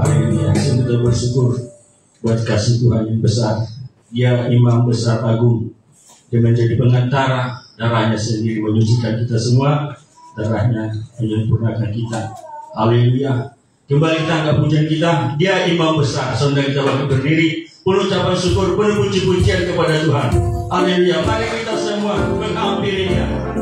Haleluya. Kita bersyukur buat kasih Tuhan yang besar. Dia imam besar agung. Dia menjadi pengantara. Darahnya sendiri menyucikan kita semua. Darahnya menyempurnakan kita. Haleluya. Kembali tangga pujian kita. Dia imam besar. Saudara kita waktu berdiri, penuh ucapan syukur, penuh puji-pujian kepada Tuhan. Haleluya. Mari kita semua menghampirinya.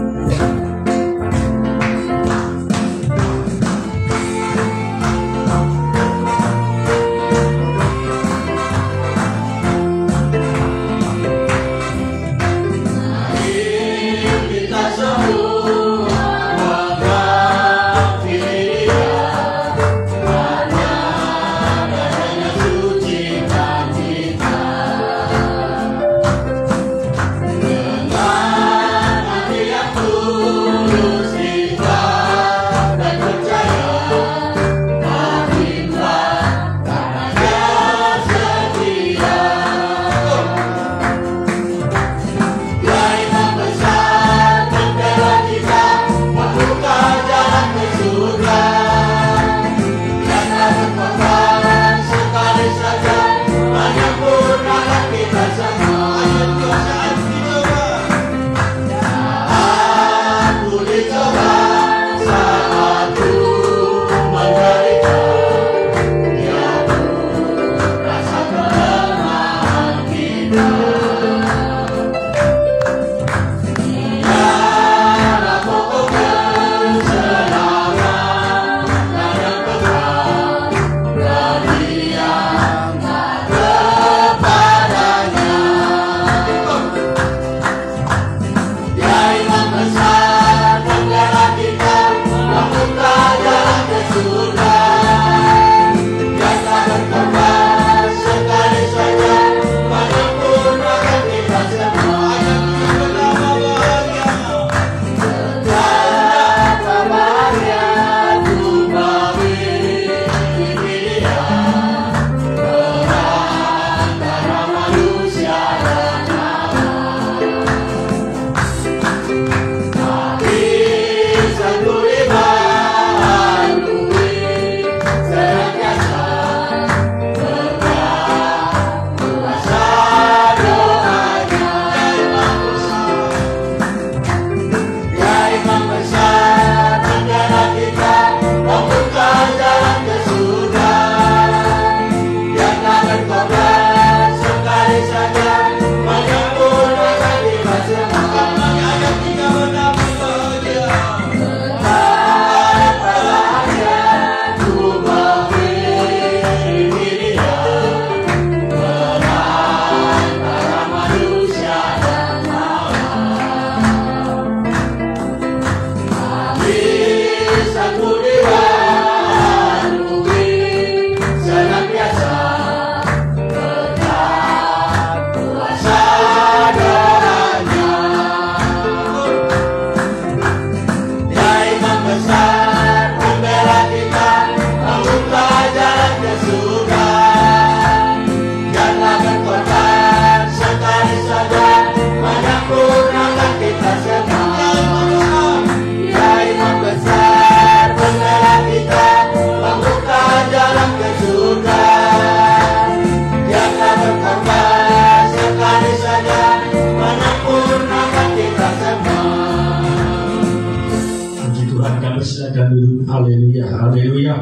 Haleluya, haleluya.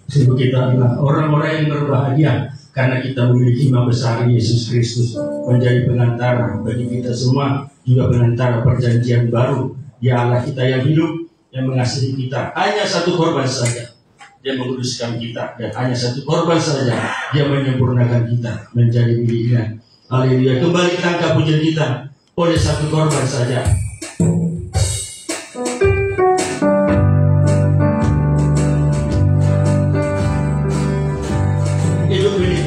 Sungguh kita adalah orang-orang yang berbahagia karena kita memiliki imam besar Yesus Kristus menjadi pengantara bagi kita semua, juga pengantara perjanjian baru. Dia Allah kita yang hidup, yang mengasihi kita. Hanya satu korban saja Dia menguduskan kita, dan hanya satu korban saja Dia menyempurnakan kita menjadi miliknya. Haleluya. Kembali tangkap pujian kita oleh satu korban saja. Hidup ini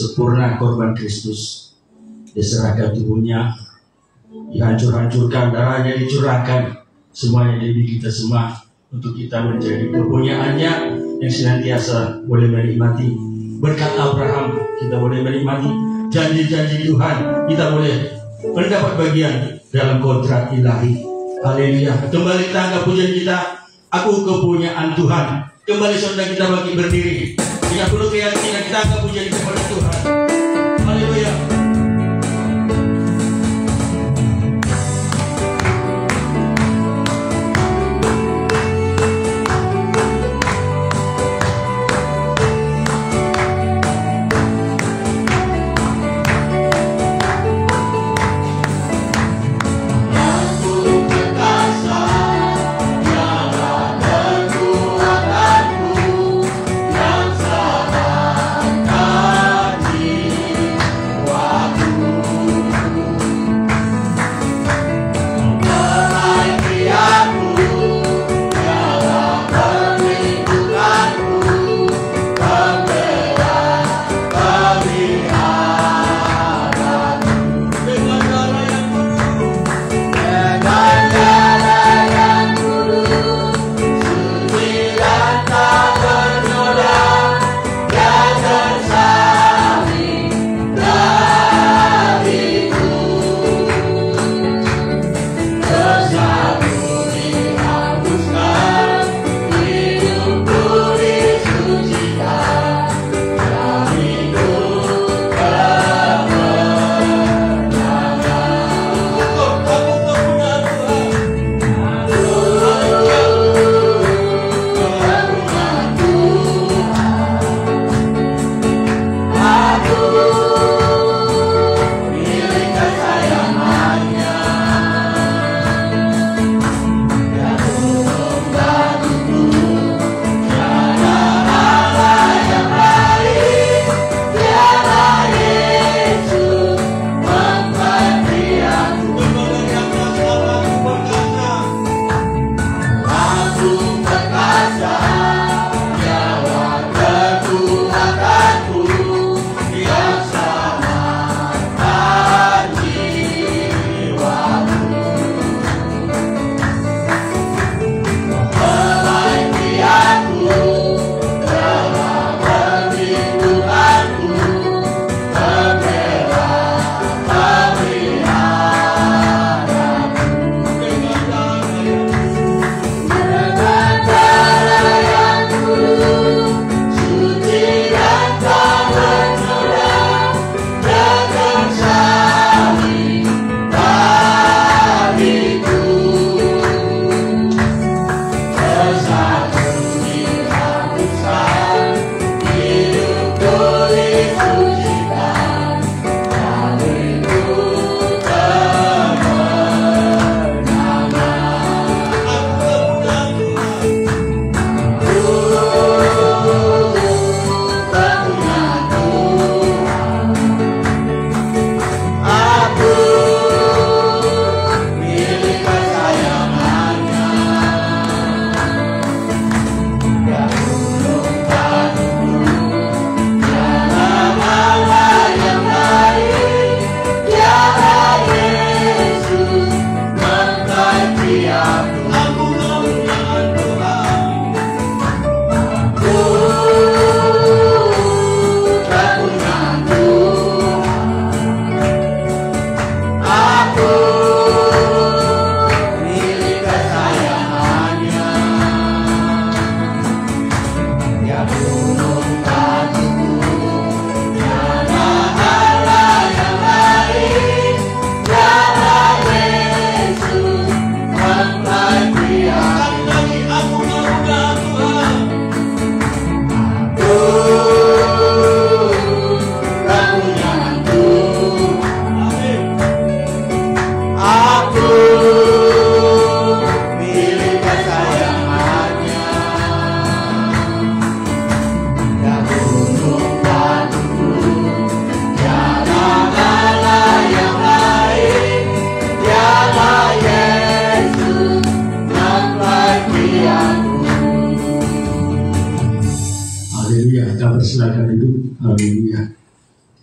sempurna korban Kristus. Diserahkan tubuhnya, dihancur-hancurkan, darahnya dicurahkan, semuanya demi kita semua, untuk kita menjadi kepunyaannya yang senantiasa boleh menikmati berkat Abraham. Kita boleh menikmati janji-janji Tuhan, kita boleh mendapat bagian dalam kontrak ilahi. Haleluya. Kembali kita angkat pujian kita, aku kepunyaan Tuhan. Kembali saudara kita bagi berdiri. Jika perlu keyakinan, kita angkat pujian kepada Tuhan. Haleluya.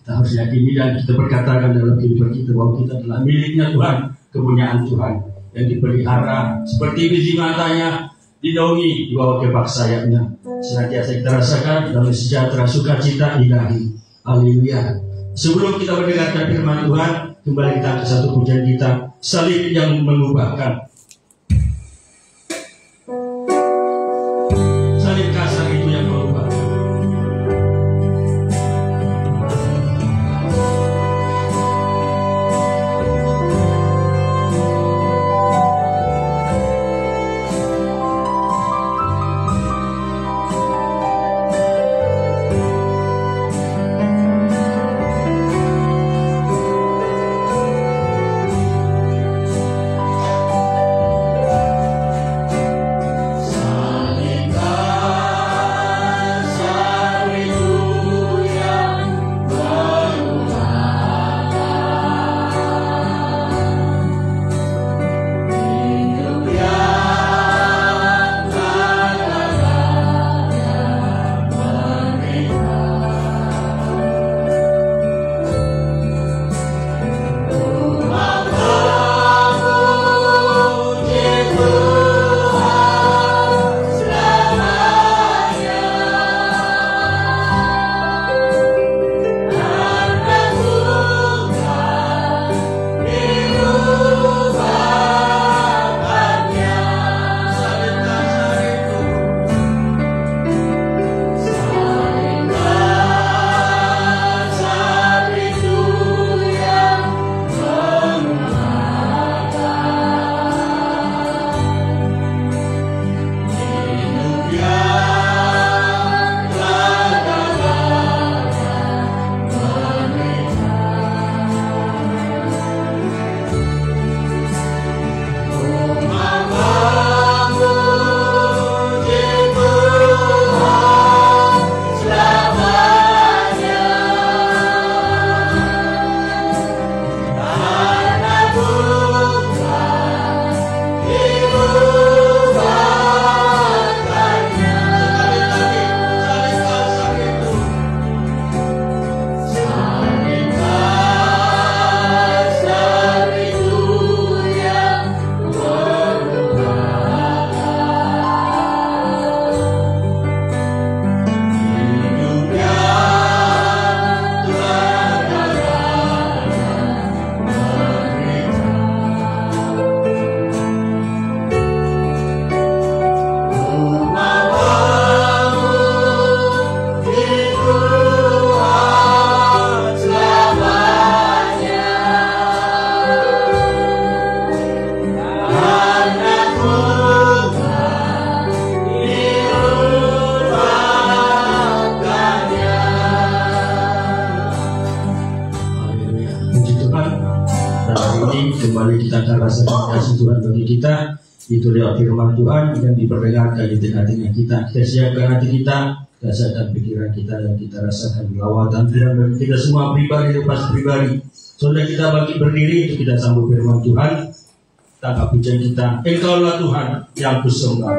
Kita harus yakini dan kita berkatakan dalam kehidupan kita bahwa kita adalah miliknya Tuhan, kepunyaan Tuhan yang dipelihara seperti biji matanya, dinaungi di bawah kepak sayapnya. Senantiasa kita rasakan dalam sejahtera sukacita ilahi. Haleluya. Sebelum kita mendengarkan firman Tuhan, kembali kita ke satu pujian kita, salib yang mengubahkan. Salib kasar itu yang mengubahkan. Tuhan bagi kita itu lewat firman Tuhan yang diperdengarkan di tengah-tengah kita. Kita siapkan hati kita siapkan pikiran kita dan kita rasakan lawatan Tuhan bagi kita semua pribadi lepas pribadi. Saudara kita bagi berdiri untuk kita sambut firman Tuhan. Tangkap pujian kita, Engkaulah Tuhan yang kusembah.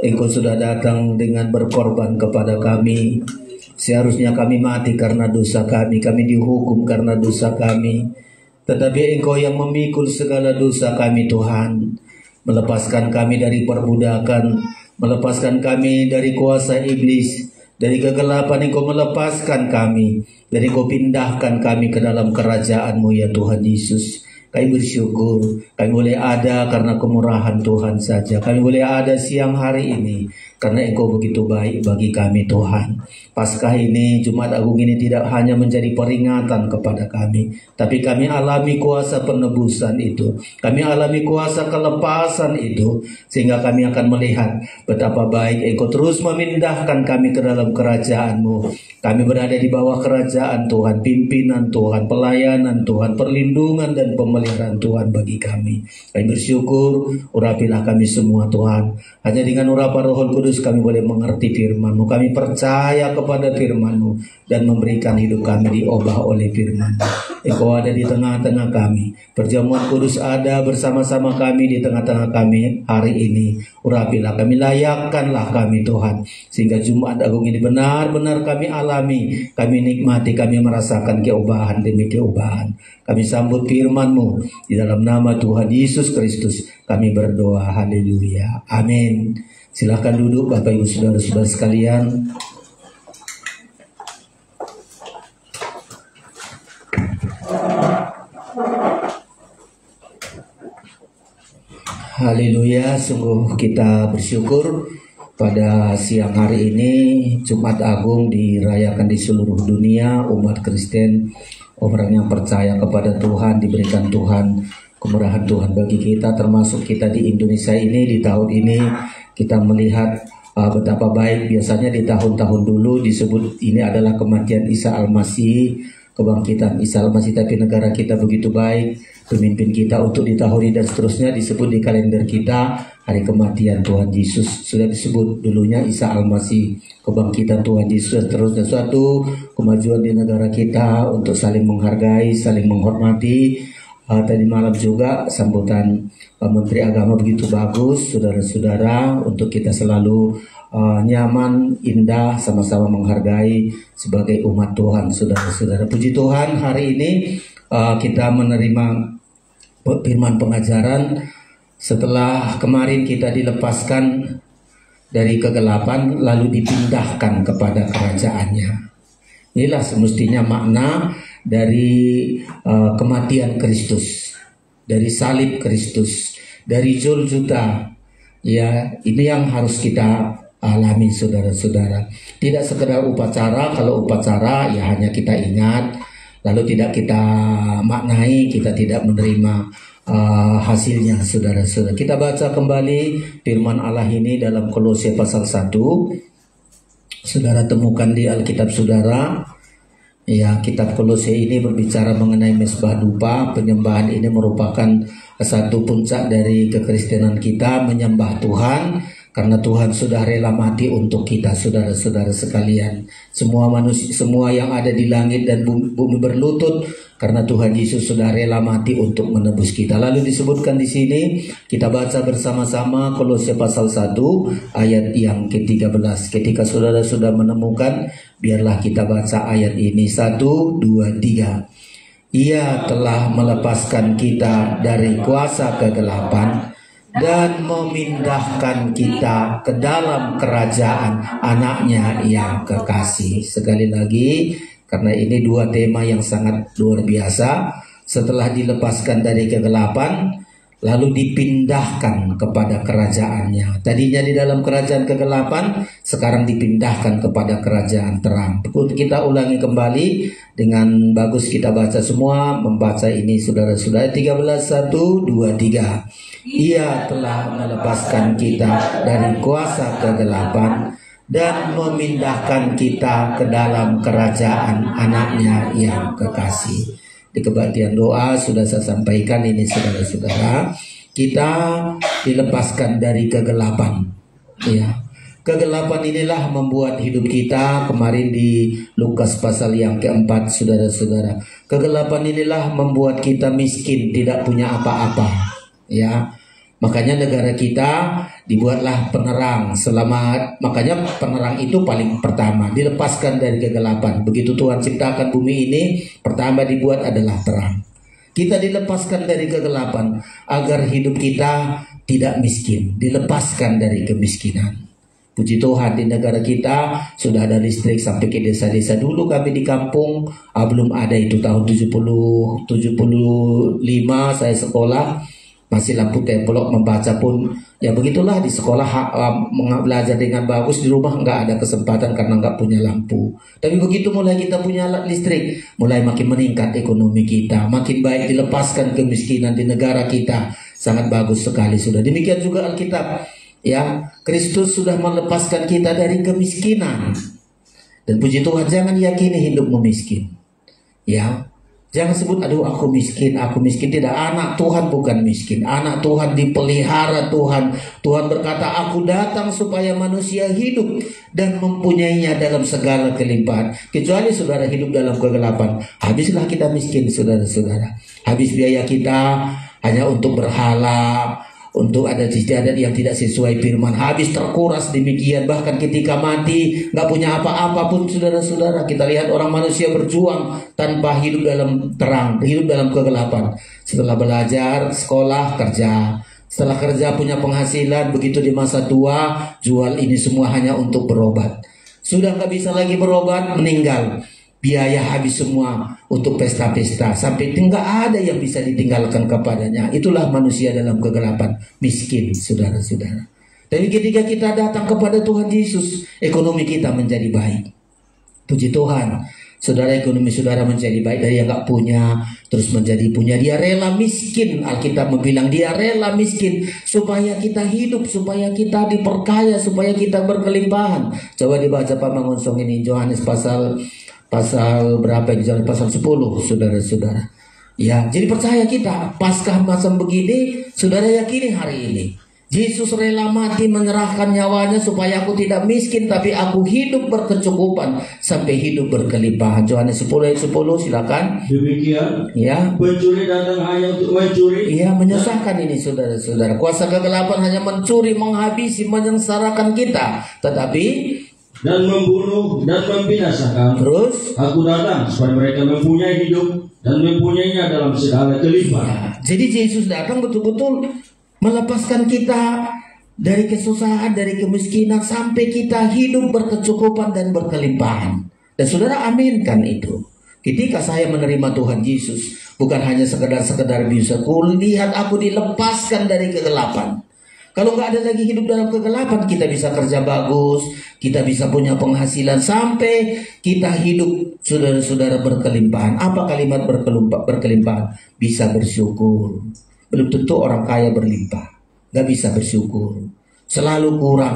Engkau sudah datang dengan berkorban kepada kami. Seharusnya kami mati karena dosa kami dihukum karena dosa kami. Tetapi Engkau yang memikul segala dosa kami Tuhan, melepaskan kami dari perbudakan, melepaskan kami dari kuasa iblis, dari kegelapan. Engkau melepaskan kami, dan Engkau pindahkan kami ke dalam kerajaan-Mu ya Tuhan Yesus. Kami bersyukur, kami boleh ada karena kemurahan Tuhan saja. Kami boleh ada siang hari ini karena Engkau begitu baik bagi kami Tuhan. Paskah ini, Jumat Agung ini tidak hanya menjadi peringatan kepada kami, tapi kami alami kuasa penebusan itu. Kami alami kuasa kelepasan itu, sehingga kami akan melihat betapa baik Engkau terus memindahkan kami ke dalam kerajaan-Mu. Kami berada di bawah kerajaan Tuhan, pimpinan Tuhan, pelayanan Tuhan, perlindungan dan pemeliharaan Tuhan bagi kami. Kami bersyukur, urapilah kami semua Tuhan. Hanya dengan urapan Roh Kudus kami boleh mengerti firman-Mu. Kami percaya kepada firman-Mu dan memberikan hidup kami diubah oleh firman-Mu. Engkau ada di tengah-tengah kami. Perjamuan kudus ada bersama-sama kami di tengah-tengah kami hari ini. Urapilah kami, layakkanlah kami Tuhan, sehingga Jumat Agung ini benar-benar kami alami, kami nikmati, kami merasakan keubahan demi keubahan. Kami sambut firman-Mu di dalam nama Tuhan Yesus Kristus kami berdoa. Haleluya, amin. Silakan duduk Bapak Ibu Saudara-saudara sekalian. Haleluya, sungguh kita bersyukur pada siang hari ini Jumat Agung dirayakan di seluruh dunia. Umat Kristen, orang yang percaya kepada Tuhan, diberikan Tuhan kemurahan Tuhan bagi kita, termasuk kita di Indonesia ini. Di tahun ini kita melihat betapa baik. Biasanya di tahun-tahun dulu disebut ini adalah kematian Isa Al-Masih, kebangkitan Isa Al-Masih, tapi negara kita begitu baik, pemimpin kita untuk di tahun ini dan seterusnya disebut di kalender kita hari kematian Tuhan Yesus. Sudah disebut dulunya Isa Al-Masih, kebangkitan Tuhan Yesus, terus dan suatu kemajuan di negara kita untuk saling menghargai, saling menghormati. Tadi malam juga sambutan Menteri Agama begitu bagus, saudara-saudara, untuk kita selalu nyaman, indah, sama-sama menghargai sebagai umat Tuhan, saudara-saudara. Puji Tuhan, hari ini kita menerima firman pengajaran setelah kemarin kita dilepaskan dari kegelapan lalu dipindahkan kepada kerajaannya. Inilah semestinya makna dari kematian Kristus, dari salib Kristus, dari Golgota. Ya, ini yang harus kita alami, saudara-saudara. Tidak sekedar upacara. Kalau upacara ya hanya kita ingat, lalu tidak kita maknai, kita tidak menerima hasilnya, saudara-saudara. Kita baca kembali firman Allah ini dalam Kolose pasal 1. Saudara temukan di Alkitab saudara. Ya, kitab Kolose ini berbicara mengenai mezbah dupa. Penyembahan ini merupakan satu puncak dari kekristenan kita, menyembah Tuhan, karena Tuhan sudah rela mati untuk kita, saudara-saudara sekalian. Semua manusia, semua yang ada di langit dan bumi berlutut karena Tuhan Yesus sudah rela mati untuk menebus kita. Lalu disebutkan di sini, kita baca bersama-sama Kolose pasal 1 ayat yang ke-13. Ketika saudara sudah menemukan, biarlah kita baca ayat ini. 1, 2, 3. Ia telah melepaskan kita dari kuasa kegelapan dan memindahkan kita ke dalam kerajaan anaknya yang kekasih. Sekali lagi, karena ini dua tema yang sangat luar biasa. Setelah dilepaskan dari kegelapan, lalu dipindahkan kepada kerajaannya. Tadinya di dalam kerajaan kegelapan, sekarang dipindahkan kepada kerajaan terang. Kita ulangi kembali dengan bagus, kita baca semua, membaca ini saudara-saudara. 13, 1, 2, 3. Ia telah melepaskan kita dari kuasa kegelapan dan memindahkan kita ke dalam kerajaan anaknya yang kekasih. Di kebaktian doa sudah saya sampaikan ini, saudara-saudara, kita dilepaskan dari kegelapan. Ya, kegelapan inilah membuat hidup kita. Kemarin di Lukas pasal yang keempat, saudara-saudara, kegelapan inilah membuat kita miskin, tidak punya apa-apa. Ya, Makanya negara kita dibuatlah penerang makanya penerang itu paling pertama dilepaskan dari kegelapan. Begitu Tuhan ciptakan bumi ini, pertama dibuat adalah terang. Kita dilepaskan dari kegelapan agar hidup kita tidak miskin, dilepaskan dari kemiskinan. Puji Tuhan, di negara kita sudah ada listrik sampai ke desa-desa. Dulu kami di kampung belum ada itu. Tahun 75 saya sekolah, masih lampu templok, membaca pun ya begitulah. Di sekolah belajar dengan bagus, di rumah nggak ada kesempatan karena nggak punya lampu. Tapi begitu mulai kita punya listrik, mulai makin meningkat ekonomi kita, makin baik, dilepaskan kemiskinan di negara kita. Sangat bagus sekali sudah. Demikian juga Alkitab, ya, Kristus sudah melepaskan kita dari kemiskinan. Dan puji Tuhan, jangan yakini hidupmu miskin, ya. Jangan sebut, aduh aku miskin. Tidak, anak Tuhan bukan miskin. Anak Tuhan dipelihara Tuhan. Tuhan berkata, aku datang supaya manusia hidup dan mempunyainya dalam segala kelimpahan. Kecuali saudara hidup dalam kegelapan, habislah kita miskin, saudara-saudara. Habis biaya kita hanya untuk berhala, untuk ada istiadat yang tidak sesuai firman, habis terkuras demikian. Bahkan ketika mati nggak punya apa-apa pun, saudara-saudara. Kita lihat orang manusia berjuang tanpa hidup dalam terang, hidup dalam kegelapan. Setelah belajar, sekolah, kerja. Setelah kerja punya penghasilan, begitu di masa tua jual ini semua hanya untuk berobat. Sudah nggak bisa lagi berobat, meninggal. Biaya habis semua untuk pesta-pesta, sampai nggak ada yang bisa ditinggalkan kepadanya. Itulah manusia dalam kegelapan, miskin, saudara-saudara. Tapi ketika kita datang kepada Tuhan Yesus, ekonomi kita menjadi baik. Puji Tuhan, saudara, ekonomi saudara menjadi baik. Dari yang nggak punya terus menjadi punya. Dia rela miskin. Alkitab bilang dia rela miskin supaya kita hidup, supaya kita diperkaya, supaya kita berkelimpahan. Coba dibaca Pak Mangonsong ini, Yohanes pasal berapa ini? Pasal 10, saudara-saudara. Ya, jadi percaya kita, Paskah macam begini, saudara yakini hari ini. Yesus rela mati menyerahkan nyawanya supaya aku tidak miskin, tapi aku hidup berkecukupan sampai hidup berkelimpahan. Yohanes 10 ayat 10, silakan. Demikian, ya, pencuri datang hanya untuk mencuri. Iya, menyusahkan ini, saudara-saudara. Kuasa kegelapan hanya mencuri, menghabisi, menyengsarakan kita. Tetapi dan membunuh dan membinasakan. Terus aku datang supaya mereka mempunyai hidup dan mempunyainya dalam segala kelimpahan. Ya, jadi Yesus datang betul-betul melepaskan kita dari kesusahan, dari kemiskinan, sampai kita hidup berkecukupan dan berkelimpahan. Dan saudara aminkan itu. Ketika saya menerima Tuhan Yesus, bukan hanya sekedar bisa kulihat aku dilepaskan dari kegelapan. Kalau nggak ada lagi hidup dalam kegelapan, kita bisa kerja bagus, kita bisa punya penghasilan, sampai kita hidup, saudara-saudara, berkelimpahan. Apa kalimat berkelimpahan? Bisa bersyukur. Belum tentu orang kaya berlimpah, nggak bisa bersyukur. Selalu kurang.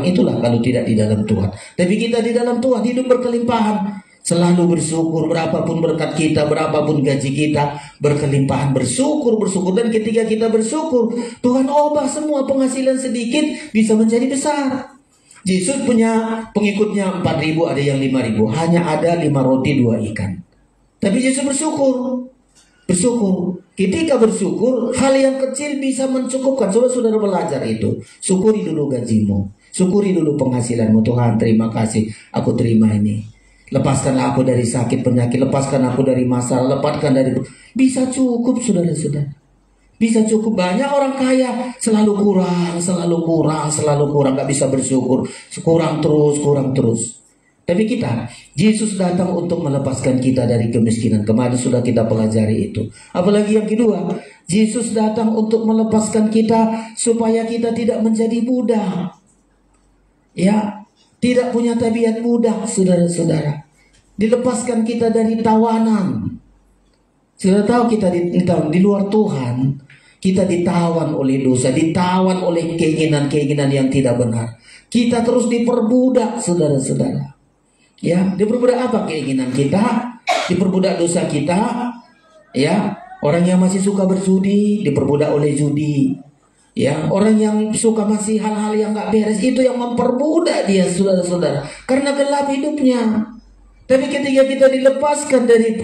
Itulah kalau tidak di dalam Tuhan. Tapi kita di dalam Tuhan hidup berkelimpahan. Selalu bersyukur, berapapun berkat kita, berapapun gaji kita, berkelimpahan, bersyukur. Dan ketika kita bersyukur, Tuhan ubah semua penghasilan sedikit bisa menjadi besar. Yesus punya pengikutnya 4.000, ada yang 5.000. Hanya ada 5 roti 2 ikan. Tapi Yesus bersyukur. Ketika bersyukur, hal yang kecil bisa mencukupkan. Coba saudara belajar itu. Syukuri dulu gajimu, syukuri dulu penghasilanmu. Tuhan, terima kasih, aku terima ini. Lepaskanlah aku dari sakit penyakit, lepaskan aku dari masalah, lepaskan dari... Bisa cukup, saudara-saudara. Bisa cukup. Banyak orang kaya selalu kurang, gak bisa bersyukur. Kurang terus. Tapi kita, Yesus datang untuk melepaskan kita dari kemiskinan. Kemarin sudah kita pelajari itu. Apalagi yang kedua, Yesus datang untuk melepaskan kita supaya kita tidak menjadi budak. Ya, tidak punya tabiat mudah, saudara-saudara. Dilepaskan kita dari tawanan. Sudah tahu kita di luar Tuhan, kita ditawan oleh dosa, ditawan oleh keinginan-keinginan yang tidak benar. Kita terus diperbudak, saudara-saudara. Ya, diperbudak apa keinginan kita? Diperbudak dosa kita. Ya, orang yang masih suka berjudi diperbudak oleh judi. Ya, orang yang suka masih hal-hal yang gak beres, itu yang memperbudak dia, saudara-saudara, karena gelap hidupnya. Tapi ketika kita dilepaskan dari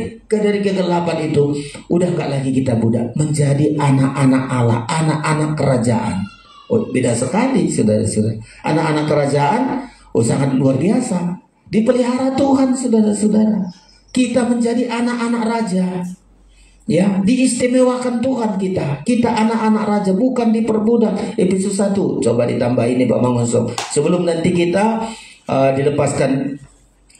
kegelapan itu, udah nggak lagi kita budak, menjadi anak-anak Allah, anak-anak kerajaan. Oh, beda sekali, saudara-saudara. Anak-anak kerajaan, oh sangat luar biasa. Dipelihara Tuhan, saudara-saudara. Kita menjadi anak-anak raja. Ya, diistimewakan Tuhan kita. Kita anak-anak raja, bukan diperbudak. Efesus 1. Coba ditambah ini Pak Mangun. Sebelum nanti kita dilepaskan,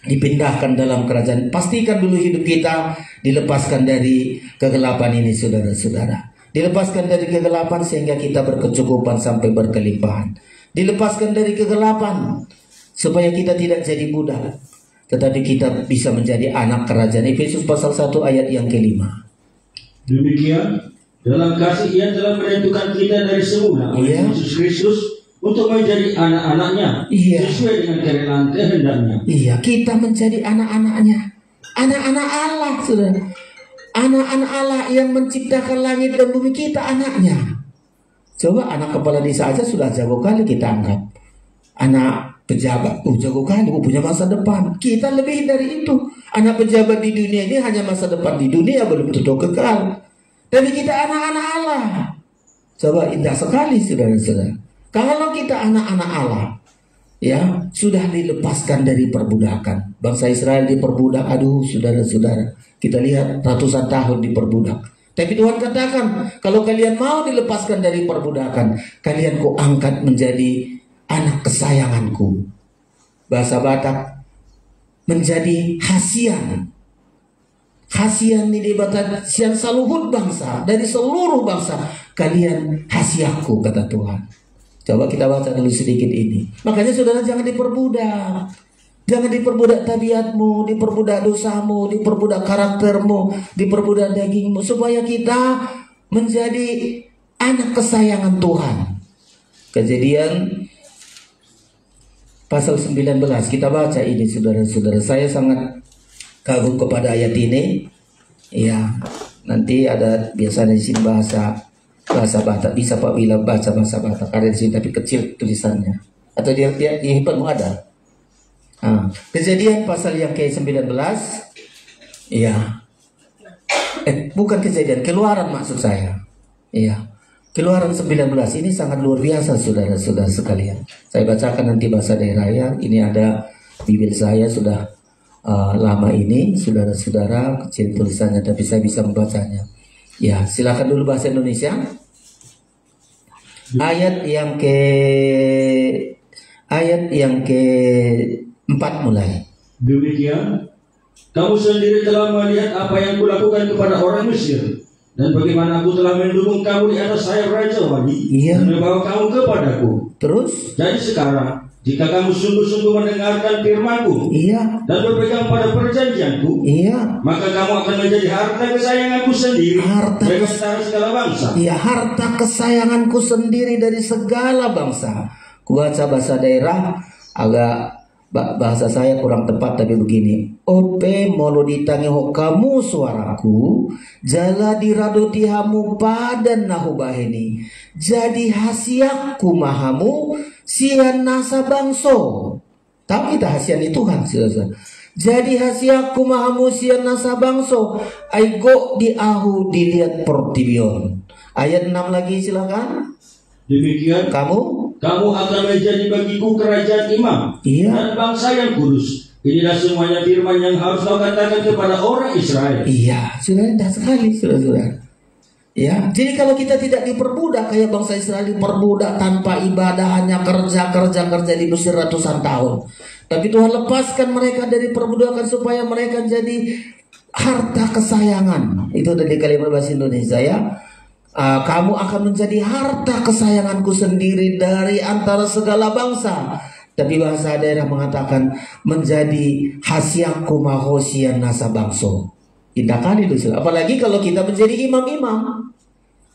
dipindahkan dalam kerajaan, pastikan dulu hidup kita dilepaskan dari kegelapan ini, saudara-saudara. Dilepaskan dari kegelapan sehingga kita berkecukupan sampai berkelimpahan. Dilepaskan dari kegelapan supaya kita tidak jadi budak, tetapi kita bisa menjadi anak kerajaan. Efesus pasal 1 ayat yang ke-5. Demikian, dalam kasih Ia telah menentukan kita dari semula oleh Yesus Kristus untuk menjadi anak-anaknya, sesuai dengan kerelaan kehendaknya. Iya, kita menjadi anak-anaknya, anak-anak Allah, saudara. Anak-anak Allah yang menciptakan langit dan bumi, kita anaknya. Coba anak kepala desa aja sudah jago kali kita anggap. Anak pejabat, jago kali, punya masa depan. Kita lebih dari itu. Anak pejabat di dunia ini hanya masa depan di dunia, belum tentu kekal. Tapi kita anak-anak Allah. Coba, indah sekali, saudara-saudara. Kalau kita anak-anak Allah, ya, sudah dilepaskan dari perbudakan. Bangsa Israel diperbudak, aduh, saudara-saudara. Kita lihat ratusan tahun diperbudak. Tapi Tuhan katakan, kalau kalian mau dilepaskan dari perbudakan, kalian ku angkat menjadi anak kesayanganku. Bahasa Batak, menjadi hasian. Hasian ini batat sian saluhut bangsa, dari seluruh bangsa kalian hasiaku, kata Tuhan. Coba kita baca dulu sedikit ini. Makanya saudara jangan diperbudak. Jangan diperbudak tabiatmu, diperbudak dosamu, diperbudak karaktermu, diperbudak dagingmu, supaya kita menjadi anak kesayangan Tuhan. Kejadian pasal 19, kita baca ini, saudara-saudara. Saya sangat kagum kepada ayat ini. Ya, nanti ada biasanya di sini bahasa Batak. Bisa Pak Bila baca bahasa Batak. Ada di sini tapi kecil tulisannya. Atau di handphonemu ada. Kejadian pasal yang ke-19. Ya. Bukan Kejadian, Keluaran maksud saya. Ya. Keluaran 19 ini sangat luar biasa, saudara-saudara sekalian. Saya bacakan nanti bahasa daerah ya. Ini ada bibir saya sudah lama ini, saudara-saudara, kecil tulisannya tapi saya bisa membacanya. Ya, silakan dulu bahasa Indonesia. Ayat yang ke-4 mulai. Demikian, kamu sendiri telah melihat apa yang kulakukan kepada orang Mesir, dan bagaimana aku telah mendukung kamu di atas sayap Raja Wali, dan membawa kamu kepadaku. Terus? Jadi sekarang, jika kamu sungguh-sungguh mendengarkan firman-Ku, dan berpegang pada perjanjian-Ku, maka kamu akan menjadi harta kesayanganku sendiri dari antara segala bangsa. Harta kesayanganku sendiri dari segala bangsa. Kubaca bahasa daerah, agak bahasa saya kurang tepat tapi begini. Ope molo ditangi ho kamu suaraku, jala diradoti hamu padan nahu baheni. Jadi hasiakku mahamu sian nasa bangso. Tahu kita hasian itu Tuhan, saudara. Jadi hasiakku mahamu sian nasa bangso. Aigo diahu dilihat portibion. Ayat 6 lagi silakan. Demikian kamu akan menjadi bagiku kerajaan imam dan bangsa yang kudus. Inilah semuanya firman yang harus kau katakan kepada orang Israel. Iya, sudah indah sekali, saudara-saudara. Ya, jadi kalau kita tidak diperbudak kayak bangsa Israel diperbudak tanpa ibadah, hanya kerja di Mesir ratusan tahun. Tapi Tuhan lepaskan mereka dari perbudakan supaya mereka jadi harta kesayangan. Itu dari kalimat bahasa Indonesia ya. Kamu akan menjadi harta kesayanganku sendiri dari antara segala bangsa. Tapi bahasa daerah mengatakan menjadi hasiakku mahosian nasa bangso. Indah kali itu, apalagi kalau kita menjadi imam-imam.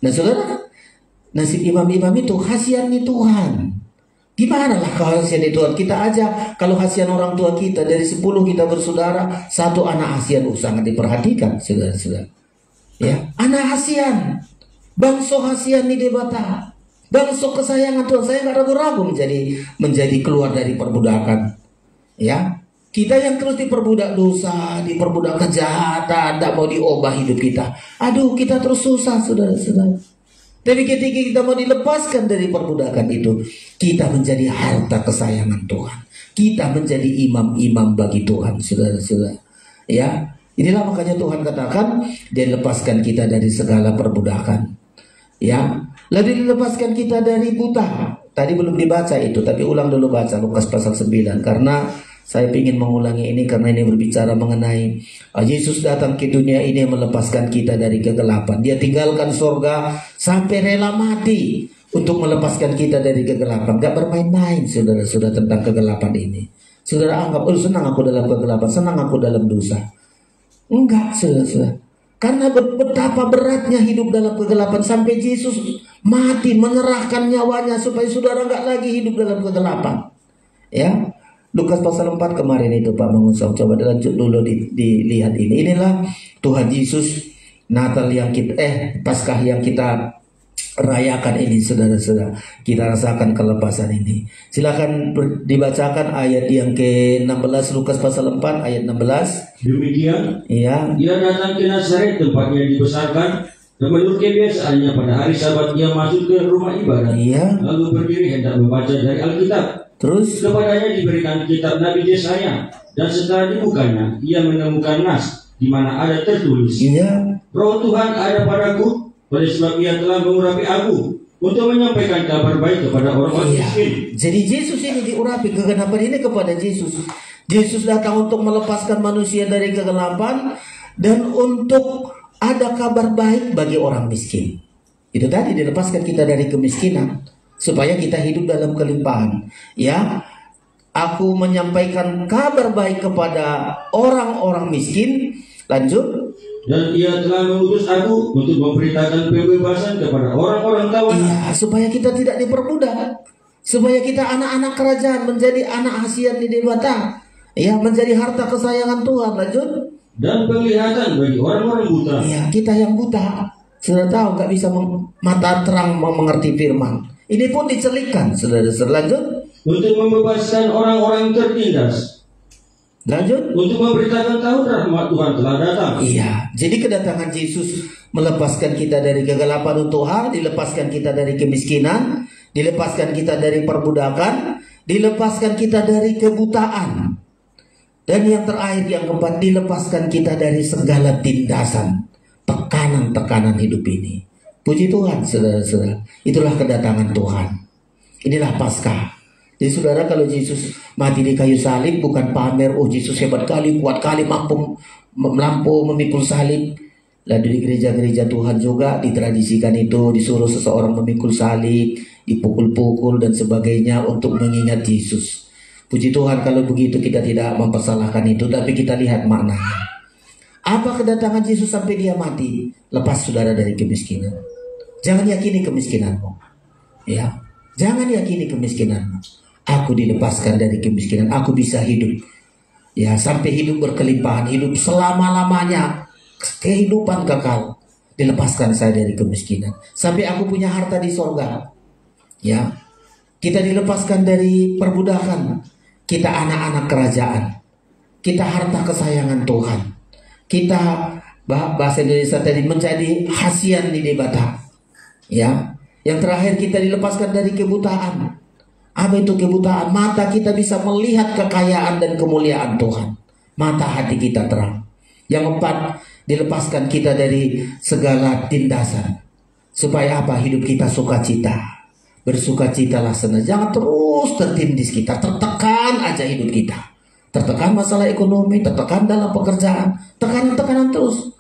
Nah saudara, nasib imam-imam itu hasiannya Tuhan. Gimana lah kalau hasian Tuhan? Kita aja kalau hasian orang tua kita dari 10 kita bersaudara, 1 anak hasian sangat diperhatikan, saudara-saudara. Ya, anak hasian. Bangso hasian di debata, bangso kesayangan Tuhan. Saya nggak ragu-ragu menjadi keluar dari perbudakan. Ya, Kita yang terus diperbudak dosa, diperbudak kejahatan, tidak mau diubah hidup kita. Aduh, kita terus susah, saudara-saudara. Tapi ketika kita mau dilepaskan dari perbudakan itu, kita menjadi harta kesayangan Tuhan. Kita menjadi imam-imam bagi Tuhan, saudara-saudara. Ya, inilah makanya Tuhan katakan, Dia lepaskan kita dari segala perbudakan. Ya, lalu dilepaskan kita dari buta. Tadi belum dibaca itu, tapi ulang dulu baca Lukas pasal 9, karena saya ingin mengulangi ini karena ini berbicara mengenai Yesus datang ke dunia ini melepaskan kita dari kegelapan. Dia tinggalkan surga sampai rela mati untuk melepaskan kita dari kegelapan. Gak bermain-main saudara-saudara tentang kegelapan ini. Saudara anggap, oh senang aku dalam kegelapan, senang aku dalam dosa. Enggak saudara-saudara. Karena betapa beratnya hidup dalam kegelapan sampai Yesus mati menyerahkan nyawanya supaya saudara enggak lagi hidup dalam kegelapan. Ya. Lukas pasal 4 kemarin itu Pak Mangusong, coba lanjut dulu dilihat ini. Inilah Tuhan Yesus Natal yang kita Paskah yang kita rayakan ini saudara-saudara. Kita rasakan kelepasan ini. Silakan dibacakan ayat yang ke-16 Lukas pasal 4 ayat 16. Demikian, iya. Dia datang ke Nazaret tempat Dia dibesarkan, dan menurut kebiasaannya pada hari Sabat Dia masuk ke rumah ibadat. Iya. Lalu berdiri hendak membaca dari Alkitab. Terus Kepadanya diberikan kitab Nabi Yesaya, dan setelah dibukanya Ia menemukan nas di mana ada tertulis, iya. Roh Tuhan ada padaku, oleh sebab Ia telah mengurapi aku untuk menyampaikan kabar baik kepada orang-orang miskin. Jadi Yesus ini diurapi, kegelapan ini kepada Yesus. Yesus datang untuk melepaskan manusia dari kegelapan dan untuk ada kabar baik bagi orang miskin. Itu tadi, dilepaskan kita dari kemiskinan supaya kita hidup dalam kelimpahan. Ya, aku menyampaikan kabar baik kepada orang-orang miskin. Lanjut. Dan Ia telah mengutus aku untuk memberitakan pembebasan kepada orang-orang tawanan. Iya, supaya kita tidak diperbudak, supaya kita anak-anak kerajaan, menjadi anak hasiat di dewata. Ya, menjadi harta kesayangan Tuhan. Lanjut. Dan penglihatan bagi orang-orang buta. Iya, kita yang buta sudah tahu nggak bisa mata terang mengerti firman. Ini pun dicelikkan, saudara-saudara. Lanjut. Untuk membebaskan orang-orang tertindas. Lanjut. Untuk memberitakan tahun rahmat Tuhan telah datang. Iya, jadi kedatangan Yesus melepaskan kita dari kegelapan untuk hal, dilepaskan kita dari kemiskinan, dilepaskan kita dari perbudakan, dilepaskan kita dari kebutaan. Dan yang terakhir, yang keempat, dilepaskan kita dari segala tindasan, tekanan-tekanan hidup ini. Puji Tuhan, saudara-saudara. Itulah kedatangan Tuhan. Inilah Paskah. Jadi saudara, kalau Yesus mati di kayu salib bukan pamer, oh Yesus hebat kali, kuat kali, mampu memikul salib. Lalu di gereja-gereja Tuhan juga ditradisikan itu, disuruh seseorang memikul salib, dipukul-pukul dan sebagainya untuk mengingat Yesus. Puji Tuhan kalau begitu kita tidak mempersalahkan itu, tapi kita lihat maknanya. Apa kedatangan Yesus sampai Dia mati? Lepas saudara dari kemiskinan. Jangan yakini kemiskinanmu. Ya, jangan yakini kemiskinanmu. Aku dilepaskan dari kemiskinan. Aku bisa hidup. Ya, sampai hidup berkelimpahan, hidup selama-lamanya, kehidupan kekal. Dilepaskan saya dari kemiskinan. Sampai aku punya harta di sorga. Ya, kita dilepaskan dari perbudakan. Kita anak-anak kerajaan. Kita harta kesayangan Tuhan. Kita, bahasa Indonesia tadi, menjadi hasian di debata. Ya, yang terakhir kita dilepaskan dari kebutaan. Apa itu kebutaan? Mata kita bisa melihat kekayaan dan kemuliaan Tuhan. Mata hati kita terang. Yang keempat, dilepaskan kita dari segala tindasan. Supaya apa? Hidup kita sukacita. Bersukacitalah senang. Jangan terus tertindis kita, tertekan aja hidup kita. Tertekan masalah ekonomi, tertekan dalam pekerjaan, tekanan-tekanan terus.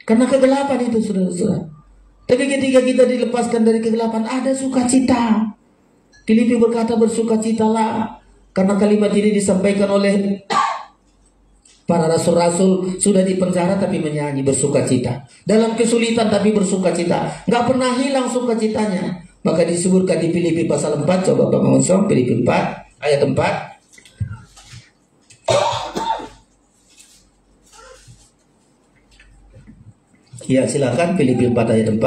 Karena kegelapan itu, saudara-saudara. Tapi ketika kita dilepaskan dari kegelapan, ada sukacita. Filipi berkata, bersukacitalah. Karena kalimat ini disampaikan oleh para rasul-rasul, sudah dipenjara tapi menyanyi bersukacita. Dalam kesulitan tapi bersukacita. Gak pernah hilang sukacitanya. Maka disebutkan di Filipi pasal 4, coba Pak Mangusong, Filipi 4 ayat 4. Ya, silakan Filipi 4 ayat 4.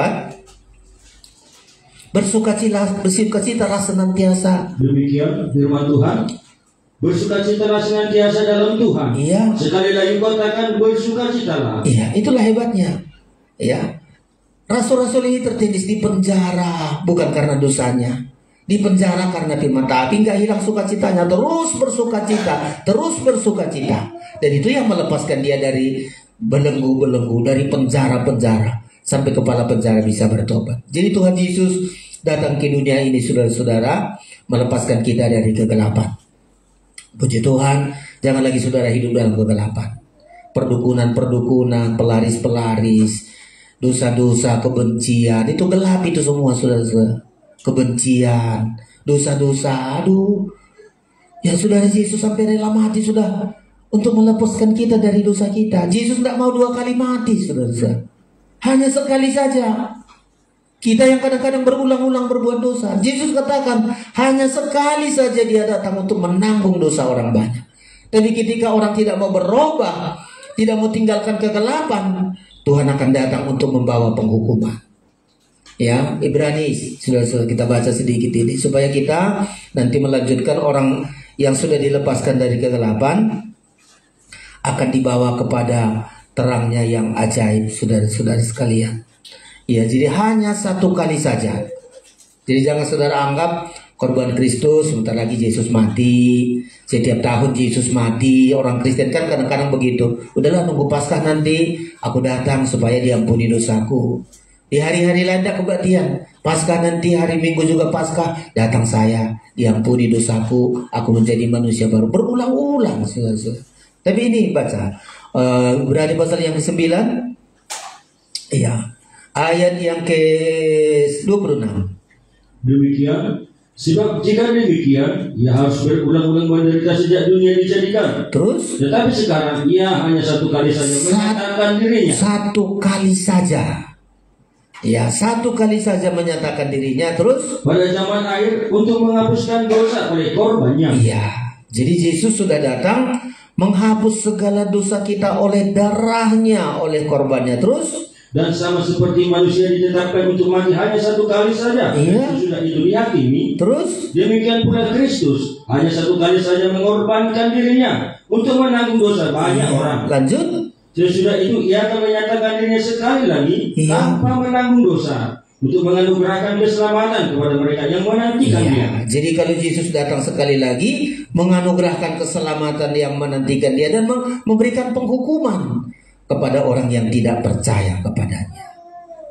Bersukacitalah senantiasa. Demikian firman Tuhan. Bersukacitalah senantiasa dalam Tuhan. Iya. Sekali lagi katakan bersukacitalah. Iya, itulah hebatnya. Ya. Rasul-rasul ini tertindih di penjara bukan karena dosanya. Di penjara karena firman, tapi nggak hilang sukacitanya, terus bersukacita, terus bersukacita. Dan itu yang melepaskan dia dari belenggu-belenggu, dari penjara-penjara, sampai kepala penjara bisa bertobat. Jadi Tuhan Yesus datang ke dunia ini, saudara-saudara, melepaskan kita dari kegelapan. Puji Tuhan, jangan lagi saudara hidup dalam kegelapan. Perdukunan-perdukunan, pelaris-pelaris, dosa-dosa, kebencian, itu gelap itu semua, saudara-saudara. Kebencian, dosa-dosa, aduh. Ya saudara, Yesus sampai rela mati sudah untuk melepaskan kita dari dosa kita. Yesus tidak mau 2 kali mati, saudara-saudara. Hanya sekali saja. Kita yang kadang-kadang berulang-ulang berbuat dosa, Yesus katakan hanya sekali saja dia datang untuk menanggung dosa orang banyak. Tapi ketika orang tidak mau berubah, tidak mau tinggalkan kegelapan, Tuhan akan datang untuk membawa penghukuman. Ya, Ibrani sudah kita baca sedikit ini supaya kita nanti melanjutkan orang yang sudah dilepaskan dari kegelapan akan dibawa kepada terangnya yang ajaib, saudara-saudara sekalian. Ya, jadi hanya 1 kali saja. Jadi jangan saudara anggap korban Kristus, sebentar lagi Yesus mati, setiap tahun Yesus mati. Orang Kristen kan kadang-kadang begitu. Udahlah, nunggu Paskah nanti aku datang supaya diampuni dosaku. Di hari-hari lain tidak kebaktian. Paskah nanti, hari Minggu juga Paskah, datang saya, diampuni dosaku, aku menjadi manusia baru. Berulang-ulang, saudara-saudara. Tapi ini baca berada pasal yang ke-9. Iya. Ayat yang ke-26. Demikian, sebab jika demikian, ia harus berulang-ulang menderita sejak dunia dijadikan. Terus? Tetapi sekarang ia hanya 1 kali saja menyatakan dirinya. 1 kali saja. Ya, 1 kali saja menyatakan dirinya. Terus? Pada zaman akhir untuk menghapuskan dosa oleh korbannya. Iya. Jadi Yesus sudah datang menghapus segala dosa kita oleh darahnya, oleh korbannya. Terus? Dan sama seperti manusia ditetapkan untuk mati hanya 1 kali saja, iya. Sudah itu dihakimi. Terus? Demikian pula Kristus hanya 1 kali saja mengorbankan dirinya untuk menanggung dosa banyak orang. Lanjut. Sesudah itu ia akan menyatakan dirinya sekali lagi tanpa menanggung dosa untuk menganugerahkan keselamatan kepada mereka yang menantikan dia. Jadi kalau Yesus datang sekali lagi menganugerahkan keselamatan yang menantikan dia dan memberikan penghukuman kepada orang yang tidak percaya kepadanya.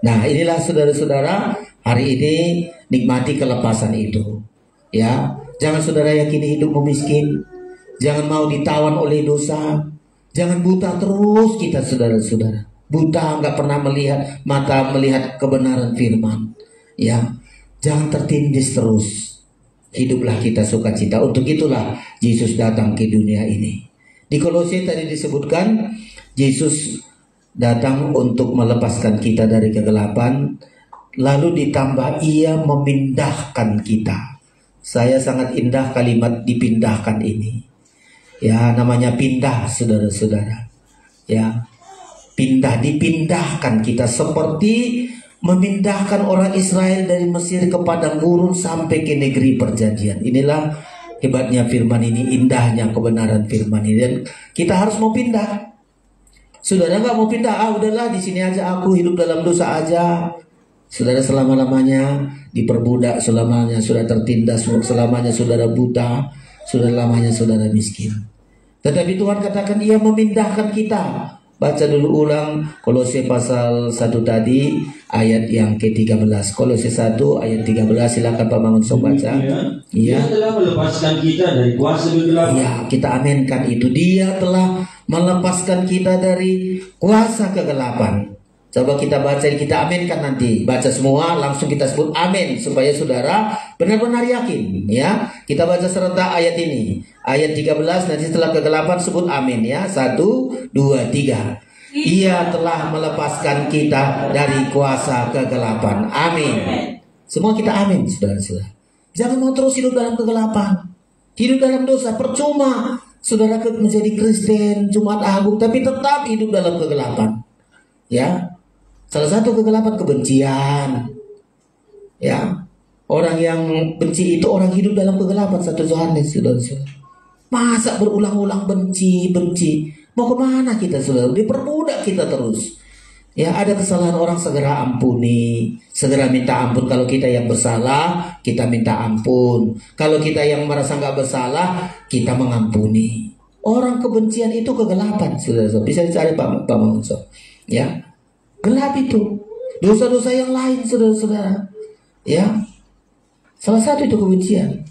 Nah, inilah saudara-saudara, hari ini nikmati kelepasan itu. Ya, jangan saudara yakini hidup miskin, jangan mau ditawan oleh dosa, jangan buta terus kita, saudara-saudara. Buta, nggak pernah melihat kebenaran firman. Ya, jangan tertindih terus. Hiduplah kita sukacita. Untuk itulah Yesus datang ke dunia ini. Di Kolose tadi disebutkan Yesus datang untuk melepaskan kita dari kegelapan, lalu ditambah ia memindahkan kita. Saya sangat indah kalimat dipindahkan ini. Ya, namanya pindah, saudara-saudara. Ya, pindah, dipindahkan kita seperti memindahkan orang Israel dari Mesir ke padang gurun sampai ke negeri perjanjian. Inilah hebatnya firman ini, indahnya kebenaran firman ini, dan kita harus mau pindah. Saudara nggak mau pindah, udahlah di sini aja aku hidup dalam dosa aja. Saudara selama-lamanya diperbudak, selamanya sudah tertindas, selamanya saudara buta, sudah lamanya saudara miskin. Tetapi Tuhan katakan ia memindahkan kita. Baca dulu ulang Kolose pasal 1 tadi ayat yang ke-13. Kolose 1 ayat 13, silakan Pak Mangun baca. Dia telah melepaskan kita dari kuasa kegelapan. Ya, kita aminkan itu. Dia telah melepaskan kita dari kuasa kegelapan. Coba kita baca, kita aminkan nanti. Baca semua, langsung kita sebut amin supaya saudara benar-benar yakin. Ya, kita baca serentak ayat ini. Ayat 13, nanti setelah kegelapan sebut amin ya. 1, 2, 3. Ia telah melepaskan kita dari kuasa kegelapan. Amin. Semua kita amin, saudara-saudara. Jangan mau terus hidup dalam kegelapan, hidup dalam dosa. Percuma saudara menjadi Kristen, Jumat Agung, tapi tetap hidup dalam kegelapan. Ya, salah satu kegelapan kebencian. Ya, orang yang benci itu orang hidup dalam kegelapan. 1 Yohanes, saudara-saudara. Masa berulang-ulang benci, benci? Mau kemana kita, saudara? Diperbudak kita terus. Ya, ada kesalahan orang segera ampuni, segera minta ampun. Kalau kita yang bersalah, kita minta ampun. Kalau kita yang merasa nggak bersalah, kita mengampuni. Orang kebencian itu kegelapan, saudara. Bisa dicari Pak Mangunso. Ya, gelap itu. Dosa-dosa yang lain, saudara-saudara. Ya, salah satu itu kebencian.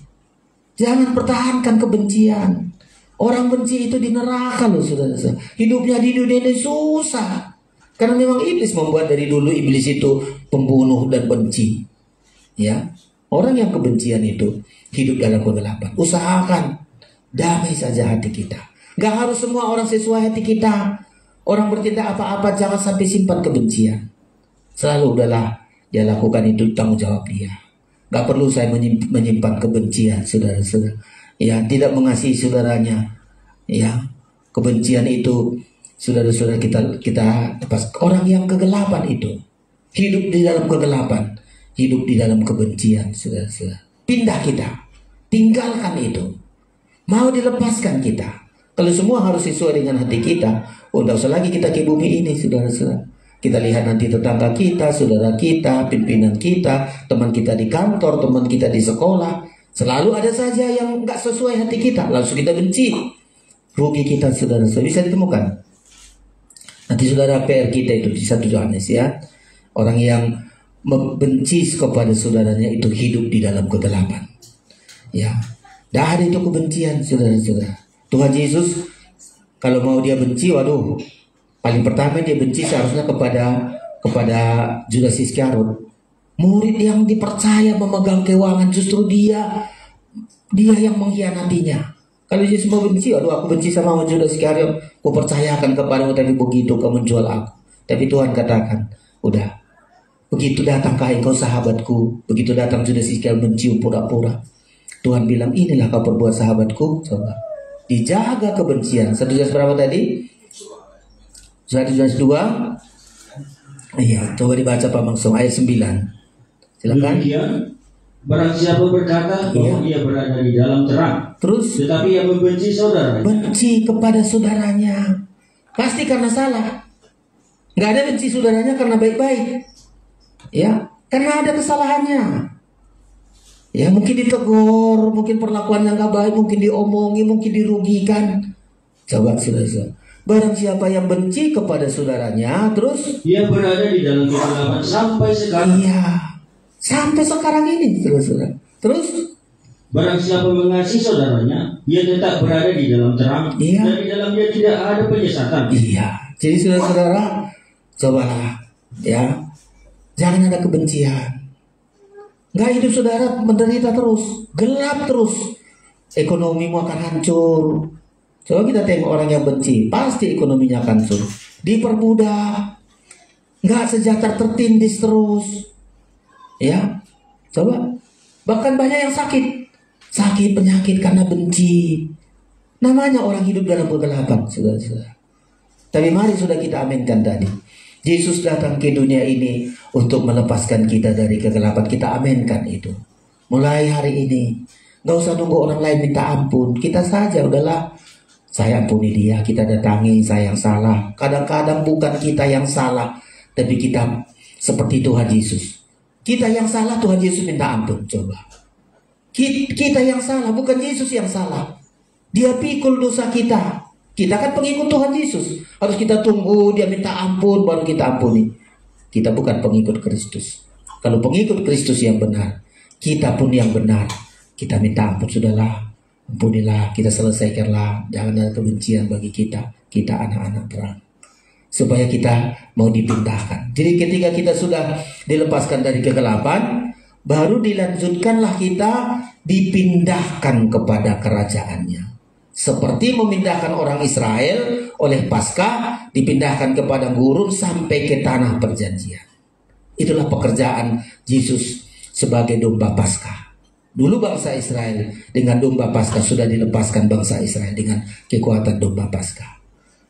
Jangan pertahankan kebencian. Orang benci itu di neraka loh, saudara-saudara. Hidupnya di dunia ini susah. Karena memang iblis membuat dari dulu, iblis itu pembunuh dan benci. Ya, orang yang kebencian itu hidup dalam kegelapan. Usahakan damai saja hati kita. Gak harus semua orang sesuai hati kita. Orang bertindak apa-apa jangan sampai simpan kebencian. Selalu udahlah, dia lakukan itu, tanggung jawab dia. Gak perlu saya menyimpan kebencian, saudara-saudara. Ya, tidak mengasihi saudaranya. Ya, kebencian itu, saudara-saudara, kita lepas. Orang yang kegelapan itu hidup di dalam kegelapan, hidup di dalam kebencian, saudara-saudara. Pindah kita, tinggalkan itu. Mau dilepaskan kita. Kalau semua harus sesuai dengan hati kita, tidak usah lagi kita ke bumi ini, saudara-saudara. Kita lihat nanti tetangga kita, saudara kita, pimpinan kita, teman kita di kantor, teman kita di sekolah. Selalu ada saja yang nggak sesuai hati kita, langsung kita benci. Rugi kita, saudara-saudara. Bisa ditemukan. Nanti saudara PR kita itu di 1 Yohanes ya. Orang yang membenci kepada saudaranya itu hidup di dalam kegelapan. Ya, tidak ada itu kebencian, saudara-saudara. Tuhan Yesus kalau mau dia benci, waduh, paling pertama dia benci seharusnya kepada Judas Iskariot, murid yang dipercaya memegang keuangan, justru dia yang mengkhianatinya. Kalau Yesus mau benci, aduh aku benci sama Judas Iskariot, aku percayakan kepadamu, tapi begitu kau menjual aku. Tapi Tuhan katakan, udah, begitu datangkah engkau sahabatku, begitu datang Judas Iskariot mencium pura-pura. Tuhan bilang, inilah kau perbuat sahabatku. Coba dijaga kebencian. 1 Yohanes berapa tadi? 1 Yohanes 2. Iya, coba dibaca Pak Mangsung ayat 9. Silakan. Barang siapa berkata bahwa dia berada di dalam terang, terus tetapi yang membenci saudaranya, benci kepada saudaranya, pasti karena salah. Nggak ada benci saudaranya karena baik-baik, ya, karena ada kesalahannya. Ya, mungkin ditegur, mungkin perlakuannya nggak baik, mungkin diomongi, mungkin dirugikan. Coba saudara, barang siapa yang benci kepada saudaranya, terus dia berada di dalam kegelapan sampai sekarang. Iya, sampai sekarang ini, saudara. Terus barang siapa mengasihi saudaranya, dia tetap berada di dalam terang, iya, dan di dalam dia tidak ada penyesatan. Iya, jadi saudara-saudara, cobalah, ya, jangan ada kebencian. Nggak hidup saudara menderita terus, gelap terus, ekonomimu akan hancur. Coba kita tengok orang yang benci, pasti ekonominya akan hancur, diperbudak, nggak sejahtera, tertindis terus. Ya, coba. Bahkan banyak yang sakit penyakit karena benci. Namanya orang hidup dalam kegelapan, saudara-saudara. Tapi mari sudah kita aminkan tadi. Yesus datang ke dunia ini untuk melepaskan kita dari kegelapan. Kita aminkan itu. Mulai hari ini, nggak usah nunggu orang lain minta ampun. Kita saja, udahlah, saya ampuni dia. Kita datangi, saya yang salah. Kadang-kadang bukan kita yang salah, tapi kita seperti Tuhan Yesus. Kita yang salah, Tuhan Yesus minta ampun. Coba. Kita yang salah, bukan Yesus yang salah. Dia pikul dosa kita. Kita kan pengikut Tuhan Yesus. Harus kita tunggu dia minta ampun baru kita ampuni. Kita bukan pengikut Kristus. Kalau pengikut Kristus yang benar, kita pun yang benar. Kita minta ampun, sudahlah, ampunilah, kita selesaikanlah. Jangan ada kebencian bagi kita. Kita anak-anak terang. Supaya kita mau dipindahkan. Jadi ketika kita sudah dilepaskan dari kegelapan, baru dilanjutkanlah kita dipindahkan kepada kerajaannya. Seperti memindahkan orang Israel oleh Paskah, dipindahkan ke padang gurun sampai ke tanah perjanjian. Itulah pekerjaan Yesus sebagai domba Paskah. Dulu bangsa Israel dengan domba Paskah sudah dilepaskan bangsa Israel dengan kekuatan domba Paskah.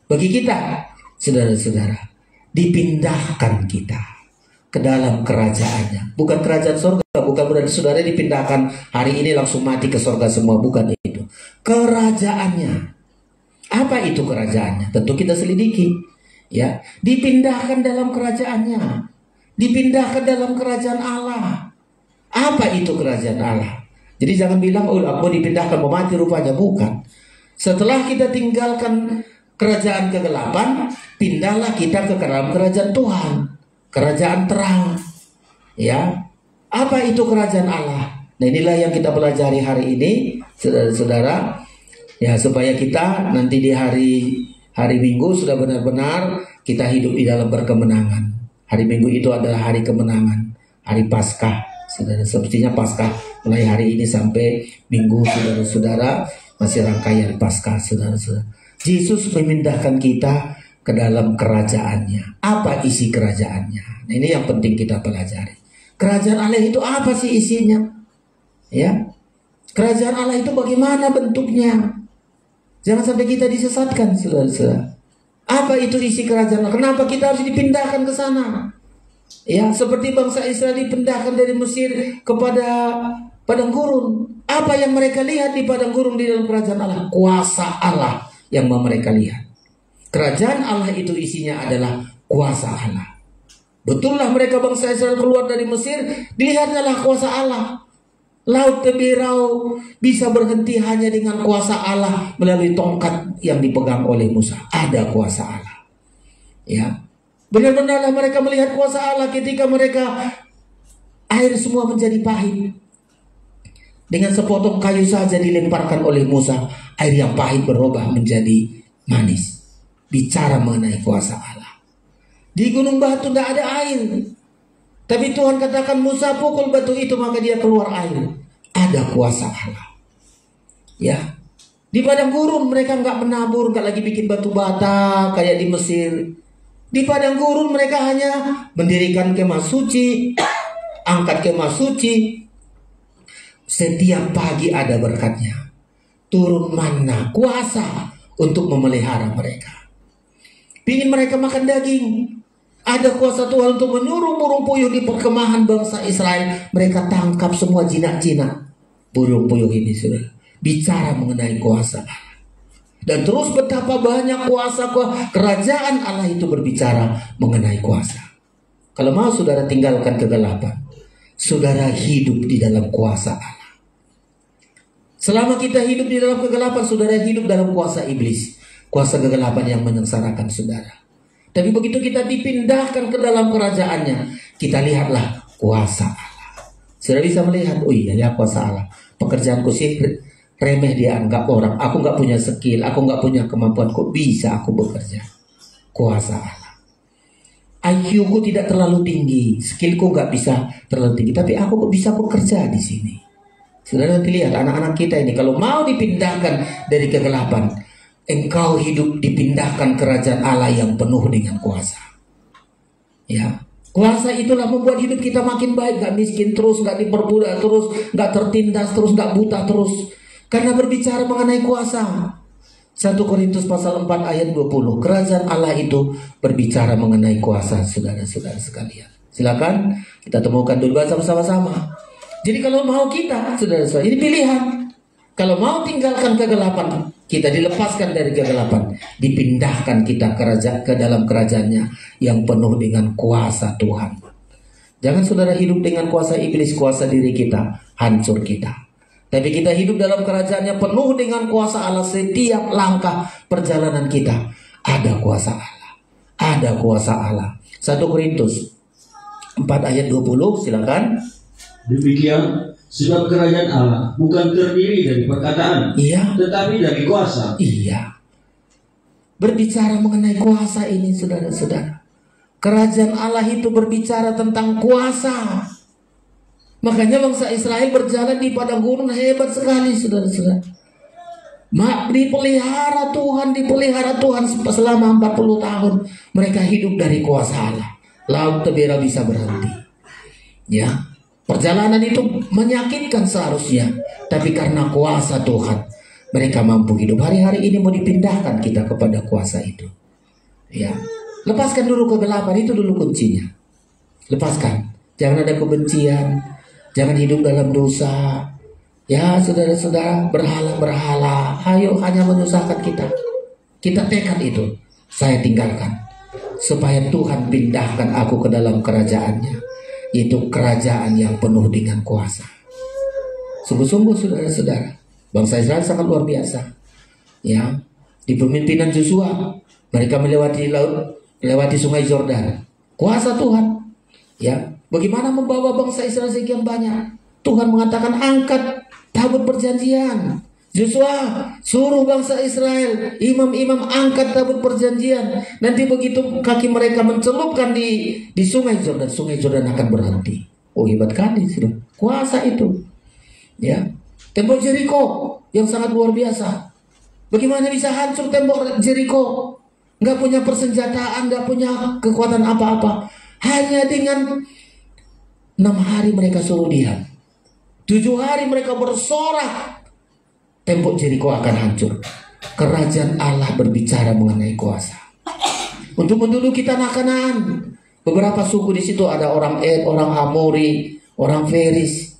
Bagi kita, saudara-saudara, dipindahkan kita ke dalam kerajaannya. Bukan kerajaan surga, bukan berarti saudara dipindahkan hari ini langsung mati ke surga semua, bukan itu. kerajaannya. Apa itu kerajaannya? Tentu kita selidiki. Ya, dipindahkan dalam kerajaannya, dipindahkan dalam kerajaan Allah. Apa itu kerajaan Allah? Jadi jangan bilang, oh aku dipindahkan mau mati rupanya. Bukan. Setelah kita tinggalkan kerajaan kegelapan, pindahlah kita ke dalam kerajaan Tuhan, kerajaan terang. Ya, apa itu kerajaan Allah? Nah, inilah yang kita pelajari hari ini, saudara-saudara. Ya, supaya kita nanti di hari Minggu sudah benar-benar kita hidup di dalam berkemenangan. Hari Minggu itu adalah hari kemenangan, hari Paskah. Saudara, sepertinya Paskah mulai hari ini sampai Minggu, saudara-saudara, masih rangkaian Paskah, saudara-saudara. Yesus memindahkan kita ke dalam kerajaannya. Apa isi kerajaannya? Nah, ini yang penting kita pelajari. Kerajaan Allah itu apa sih isinya? Ya, kerajaan Allah itu bagaimana bentuknya? Jangan sampai kita disesatkan, saudara-saudara. Apa itu isi kerajaan Allah? Kenapa kita harus dipindahkan ke sana? Ya, seperti bangsa Israel dipindahkan dari Mesir kepada padang gurun. Apa yang mereka lihat di padang gurun di dalam kerajaan Allah? Kuasa Allah yang mereka lihat. Kerajaan Allah itu isinya adalah kuasa Allah. Betullah mereka bangsa Israel keluar dari Mesir, dilihatnya kuasa Allah. Laut Teberau bisa berhenti hanya dengan kuasa Allah melalui tongkat yang dipegang oleh Musa. Ada kuasa Allah. Ya, benar-benarlah mereka melihat kuasa Allah ketika mereka air semua menjadi pahit. Dengan sepotong kayu saja dilemparkan oleh Musa, air yang pahit berubah menjadi manis. Bicara mengenai kuasa Allah. Di gunung batu tidak ada air, tapi Tuhan katakan Musa pukul batu itu maka dia keluar air. Ada kuasa Allah. Ya, di padang gurun mereka nggak menabur, nggak lagi bikin batu bata kayak di Mesir. Di padang gurun mereka hanya mendirikan kemah suci, angkat kemah suci. Setiap pagi ada berkatnya, turun manna, kuasa untuk memelihara mereka. Pingin mereka makan daging, ada kuasa Tuhan untuk menyuruh burung puyuh di perkemahan bangsa Israel. Mereka tangkap semua jinak-jinak burung puyuh ini, sudah bicara mengenai kuasa Allah. Dan terus betapa banyak kuasa kerajaan Allah itu berbicara mengenai kuasa. Kalau mau saudara tinggalkan kegelapan, saudara hidup di dalam kuasa Allah. Selama kita hidup di dalam kegelapan, saudara hidup dalam kuasa iblis, kuasa kegelapan yang menyengsarakan saudara. Tapi begitu kita dipindahkan ke dalam kerajaannya, kita lihatlah kuasa Allah. Saudara bisa melihat, oh iya ya kuasa Allah. Pekerjaanku sih remeh dianggap orang. Aku nggak punya skill, aku nggak punya kemampuan. Kok bisa aku bekerja? Kuasa Allah. IQ-ku tidak terlalu tinggi, skillku nggak bisa terlalu tinggi, tapi aku kok bisa bekerja di sini. Saudara nanti lihat anak-anak kita ini kalau mau dipindahkan dari kegelapan, engkau hidup dipindahkan kerajaan Allah yang penuh dengan kuasa. Ya, kuasa itulah membuat hidup kita makin baik, gak miskin terus, gak diperbudak terus, gak tertindas terus, gak buta terus. Karena berbicara mengenai kuasa. 1 Korintus pasal 4 ayat 20. Kerajaan Allah itu berbicara mengenai kuasa, saudara-saudara sekalian. Silakan kita temukan dulu bersama-sama. Jadi kalau mau kita, saudara-saudara, ini pilihan. Kalau mau tinggalkan kegelapan, kita dilepaskan dari kegelapan, dipindahkan kita ke dalam kerajaannya yang penuh dengan kuasa Tuhan. Jangan saudara hidup dengan kuasa iblis, kuasa diri kita, hancur kita. Tapi kita hidup dalam kerajaannya penuh dengan kuasa Allah. Setiap langkah perjalanan kita ada kuasa Allah. Ada kuasa Allah. 1 Korintus 4 ayat 20, silakan. Demikian sebab kerajaan Allah bukan terdiri dari perkataan, iya, tetapi dari kuasa. Iya. Berbicara mengenai kuasa ini, saudara-saudara. Kerajaan Allah itu berbicara tentang kuasa. Makanya bangsa Israel berjalan di padang gurun hebat sekali, saudara-saudara. Dipelihara Tuhan selama 40 tahun. Mereka hidup dari kuasa Allah. Laut Teberau bisa berhenti. Ya. Perjalanan itu menyakitkan seharusnya, tapi karena kuasa Tuhan mereka mampu hidup. Hari-hari ini mau dipindahkan kita kepada kuasa itu. Ya, lepaskan dulu kegelapan, itu dulu kuncinya. Lepaskan, jangan ada kebencian, jangan hidup dalam dosa. Ya saudara-saudara, berhala-berhala, ayo hanya menyusahkan kita. Kita tekad itu, saya tinggalkan. Supaya Tuhan pindahkan aku ke dalam kerajaannya. Itu kerajaan yang penuh dengan kuasa. Sungguh-sungguh saudara-saudara, bangsa Israel sangat luar biasa. Ya, di pemimpinan Yosua, mereka melewati laut, melewati sungai Yordan. Kuasa Tuhan. Ya, bagaimana membawa bangsa Israel sekian banyak? Tuhan mengatakan angkat tabut perjanjian. Yosua suruh bangsa Israel, imam-imam angkat tabut perjanjian. Nanti begitu kaki mereka mencelupkan di sungai Yordan akan berhenti. Oh, hebat kali sudah. Kuasa itu. Ya, tembok Jeriko yang sangat luar biasa. Bagaimana bisa hancur tembok Jeriko? Nggak punya persenjataan, nggak punya kekuatan apa-apa. Hanya dengan 6 hari mereka suruh diam. 7 hari mereka bersorak, tembok Jeriko akan hancur. Kerajaan Allah berbicara mengenai kuasa. Untuk menduduki tanah Kanaan, beberapa suku di situ ada orang Ed, orang Amori, orang Feris.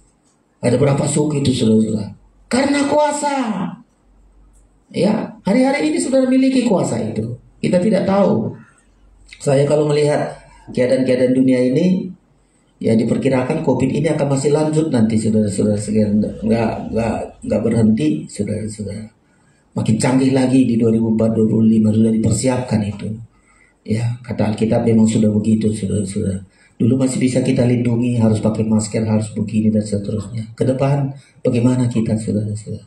Ada berapa suku itu saudara-saudara? Karena kuasa. Ya, hari-hari ini saudara miliki kuasa itu. Kita tidak tahu. Saya kalau melihat keadaan-keadaan dunia ini, ya diperkirakan COVID ini akan masih lanjut nanti saudara-saudara sekalian, nggak berhenti saudara-saudara. Makin canggih lagi di 2025 sudah dipersiapkan itu. Ya, kata Alkitab memang sudah begitu saudara-saudara. Dulu masih bisa kita lindungi, harus pakai masker, harus begini dan seterusnya. Ke depan bagaimana kita saudara-saudara?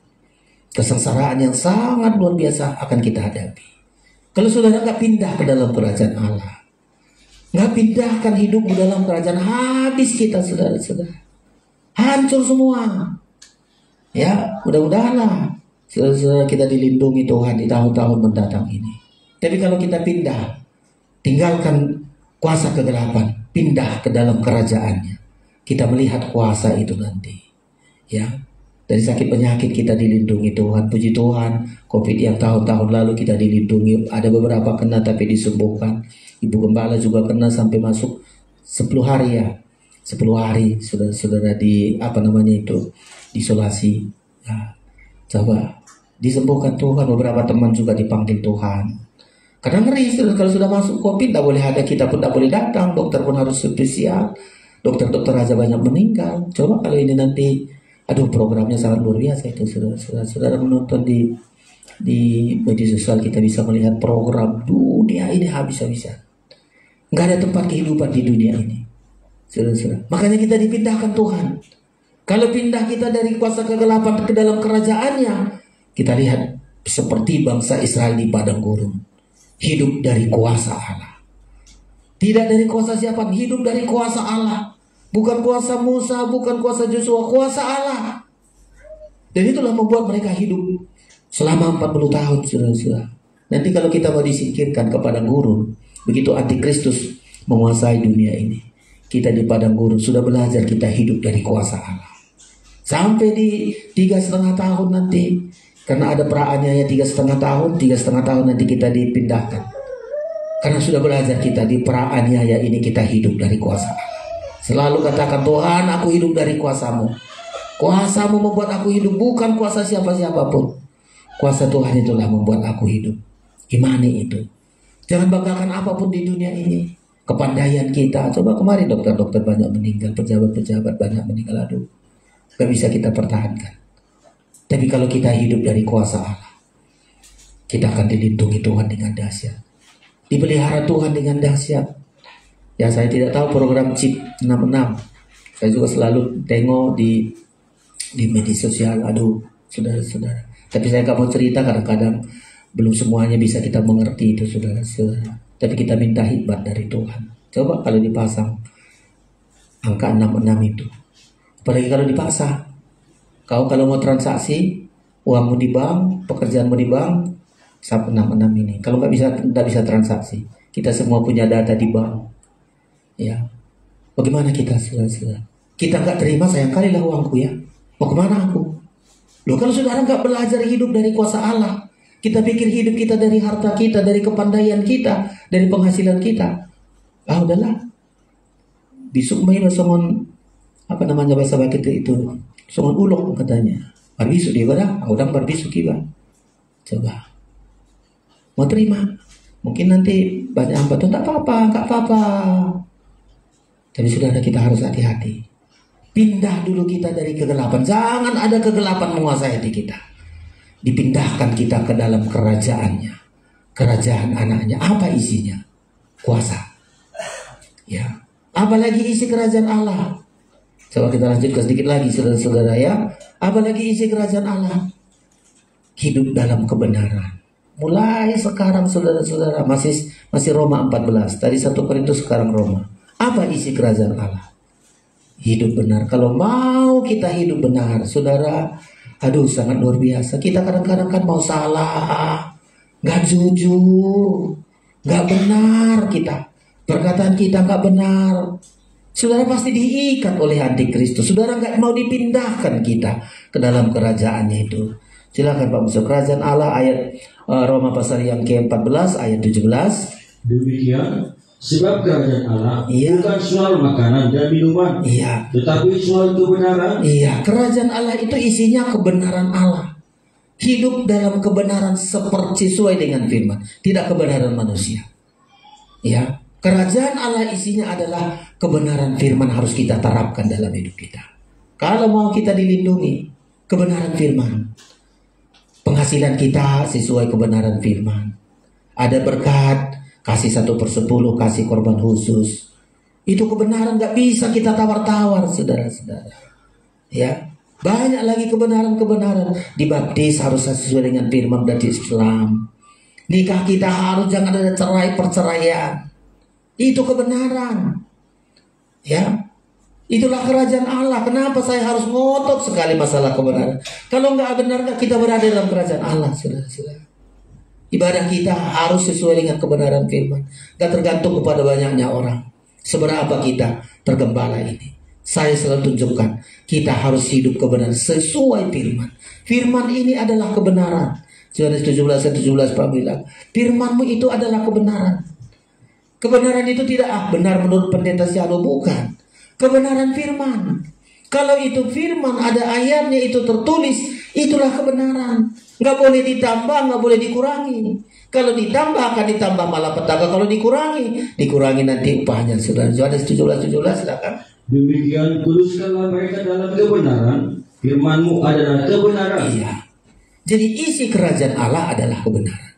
Kesengsaraan yang sangat luar biasa akan kita hadapi. Kalau saudara nggak pindah ke dalam kerajaan Allah, nggak pindahkan hidupmu dalam kerajaan, habis kita saudara-saudara. Hancur semua. Ya, mudah-mudahanlah saudara-saudara kita dilindungi Tuhan di tahun-tahun mendatang ini. Tapi kalau kita pindah, tinggalkan kuasa kegelapan, pindah ke dalam kerajaannya, kita melihat kuasa itu nanti. Ya, dari sakit penyakit kita dilindungi Tuhan. Puji Tuhan, COVID yang tahun-tahun lalu kita dilindungi. Ada beberapa kena tapi disembuhkan. Ibu Gembala juga kena sampai masuk 10 hari ya. 10 hari saudara-saudara di isolasi. Ya, coba disembuhkan Tuhan. Beberapa teman juga dipanggil Tuhan. Karena ngeri kalau sudah masuk COVID, tidak boleh ada, kita pun tidak boleh datang. Dokter pun harus spesial. Dokter-dokter aja banyak meninggal. Coba kalau ini nanti, aduh, programnya sangat luar biasa itu saudara menonton di media sosial, kita bisa melihat program dunia ini habis-habisan. Nggak ada tempat kehidupan di dunia ini, saudara. Makanya kita dipindahkan Tuhan. Kalau pindah kita dari kuasa kegelapan ke dalam kerajaannya, kita lihat seperti bangsa Israel di padang gurun, hidup dari kuasa Allah. Tidak dari kuasa siapa, hidup dari kuasa Allah. Bukan kuasa Musa, bukan kuasa Yosua, kuasa Allah. Dan itulah membuat mereka hidup selama 40 tahun, saudara-saudara. Nanti kalau kita mau disingkirkan ke padang gurun, begitu antikristus menguasai dunia ini, kita di padang gurun sudah belajar kita hidup dari kuasa Allah. Sampai di 3,5 tahun nanti, karena ada peraannya ya 3,5 tahun, 3,5 tahun nanti kita dipindahkan. Karena sudah belajar kita di peraannya ya ini kita hidup dari kuasa Allah. Selalu katakan, Tuhan, aku hidup dari kuasamu. Kuasamu membuat aku hidup, bukan kuasa siapa-siapapun. Kuasa Tuhan itulah membuat aku hidup. Imani itu. Jangan banggakan apapun di dunia ini. Kepandaian kita. Coba kemarin dokter-dokter banyak meninggal, pejabat-pejabat banyak meninggal. Aduh, gak bisa kita pertahankan. Tapi kalau kita hidup dari kuasa Allah, kita akan dilindungi Tuhan dengan dahsyat. Dipelihara Tuhan dengan dahsyat. Ya, saya tidak tahu program CHIP 66. Saya juga selalu tengok di media sosial. Aduh, saudara-saudara. Tapi saya gak mau cerita, kadang-kadang belum semuanya bisa kita mengerti itu, saudara-saudara. Tapi kita minta hikmat dari Tuhan. Coba kalau dipasang angka 66 itu. Apalagi kalau dipasang. Kau kalau mau transaksi, uangmu di bank, pekerjaanmu di bank, sampai 66 ini. Kalau nggak bisa transaksi. Kita semua punya data di bank. Ya, bagaimana kita saudara-saudara? Kita nggak terima, sayang kali lah uangku ya. Mau kemana aku? Loh, kalau saudara nggak belajar hidup dari kuasa Allah, kita pikir hidup kita dari harta kita, dari kepandaian kita, dari penghasilan kita. Ah, udahlah. Bisuk may masongon, bahasa bakit itu Sungai ulok katanya. Barbisuk dia barang, udang barbisuk iba. Coba. Mau terima? Mungkin nanti banyak hamba tuh tak apa-apa. Tapi saudara, kita harus hati-hati. Pindah dulu kita dari kegelapan. Jangan ada kegelapan menguasai hati kita. Dipindahkan kita ke dalam kerajaannya. Kerajaan anaknya. Apa isinya? Kuasa. Ya. Apalagi isi kerajaan Allah? Coba kita lanjutkan sedikit lagi, saudara-saudara ya. Apalagi isi kerajaan Allah? Hidup dalam kebenaran. Mulai sekarang saudara-saudara, masih Roma 14. Tadi 1 Korintus, sekarang Roma. Apa isi kerajaan Allah? Hidup benar. Kalau mau kita hidup benar, saudara, aduh sangat luar biasa. Kita kadang-kadang kan mau salah, gak jujur, gak benar kita. Perkataan kita gak benar. Saudara pasti diikat oleh antikristus. Saudara gak mau dipindahkan kita ke dalam kerajaannya itu. Silakan Pak Musa. Kerajaan Allah ayat Roma pasal yang ke-14 ayat 17. Demikian sebab kerajaan Allah bukan soal makanan dan minuman, tetapi soal kebenaran. Iya, kerajaan Allah itu isinya kebenaran Allah. Hidup dalam kebenaran seperti sesuai dengan firman, tidak kebenaran manusia. Ya, kerajaan Allah isinya adalah kebenaran firman, harus kita terapkan dalam hidup kita. Kalau mau kita dilindungi, kebenaran firman. Penghasilan kita sesuai kebenaran firman. Ada berkat, kasih 1/10, kasih korban khusus. Itu kebenaran, gak bisa kita tawar-tawar, saudara-saudara. Ya, banyak lagi kebenaran-kebenaran. Dibaptis harus sesuai dengan firman dari Islam. Nikah kita harus jangan ada cerai perceraian. Itu kebenaran. Ya, itulah kerajaan Allah. Kenapa saya harus ngotot sekali masalah kebenaran? Kalau nggak benar, kita berada dalam kerajaan Allah, saudara-saudara. Ibadah kita harus sesuai dengan kebenaran firman. Gak tergantung kepada banyaknya orang. Seberapa kita tergembala ini. Saya selalu tunjukkan, kita harus hidup kebenaran sesuai firman. Firman ini adalah kebenaran. Yohanes 17:17 Pak bilang, firmanmu itu adalah kebenaran. Kebenaran itu tidak benar menurut pendeta Syalo, bukan. Kebenaran firman. Kalau itu firman, ada ayatnya, itu tertulis, itulah kebenaran. Nggak boleh ditambah, nggak boleh dikurangi. Kalau ditambah akan ditambah malapetaka. Kalau dikurangi nanti upahnya. Saudara, Yohanes 17:17 silakan. Demikian kuduskanlah mereka dalam kebenaran. Firman-Mu adalah kebenaran. Iya. Jadi isi kerajaan Allah adalah kebenaran.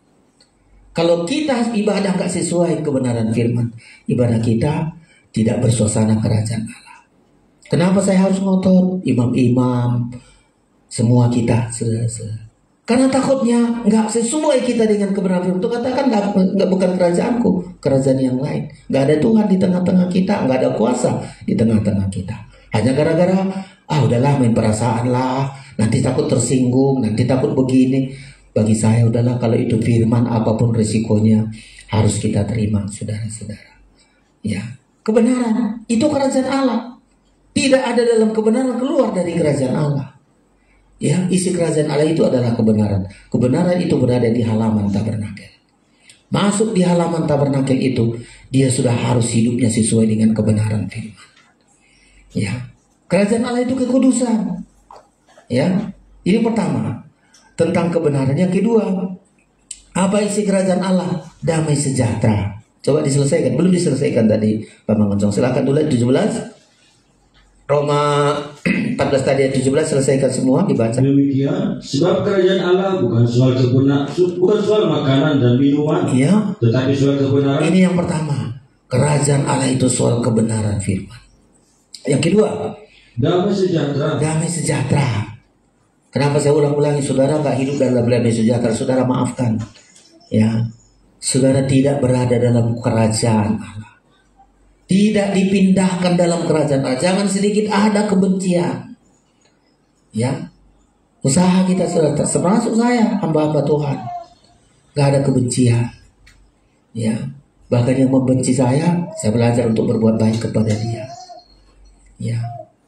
Kalau kita ibadah nggak sesuai kebenaran firman, ibadah kita tidak bersuasana kerajaan Allah. Kenapa saya harus ngotot? Imam-imam, semua kita, saudara-saudara. Karena takutnya nggak sesuai kita dengan kebenaran firman. Itu katakan nggak bukan kerajaanku, kerajaan yang lain. Nggak ada Tuhan di tengah-tengah kita, nggak ada kuasa di tengah-tengah kita. Hanya gara-gara udahlah main perasaan lah, nanti takut tersinggung, nanti takut begini. Bagi saya udahlah, kalau itu firman apapun risikonya harus kita terima, saudara-saudara. Ya, kebenaran itu kerajaan Allah. Tidak ada dalam kebenaran keluar dari kerajaan Allah. Ya, isi kerajaan Allah itu adalah kebenaran. Kebenaran itu berada di halaman tabernakel. Masuk di halaman tabernakel itu, dia sudah harus hidupnya sesuai dengan kebenaran firman. Ya, kerajaan Allah itu kekudusan. Ya, ini pertama tentang kebenaran. Yang kedua, apa isi kerajaan Allah? Damai sejahtera. Coba diselesaikan. Belum diselesaikan tadi Pak Mangoncong. Silakan dulu 17. Roma 14 tadi ayat 17 selesaikan semua, dibaca. Demikian sebab kerajaan Allah bukan soal makanan dan minuman, tetapi soal kebenaran. Ini yang pertama. Kerajaan Allah itu soal kebenaran firman. Yang kedua, damai sejahtera. Damai sejahtera. Kenapa saya ulang-ulangi? Saudara nggak hidup dalam damai sejahtera. Saudara maafkan. Ya, saudara tidak berada dalam kerajaan Allah. Tidak dipindahkan dalam kerajaan Allah. Jangan sedikit ada kebencian. Ya, usaha kita saudara, termasuk saya, hamba-hamba Tuhan, gak ada kebencian. Ya, bahkan yang membenci saya belajar untuk berbuat baik kepada dia. Ya,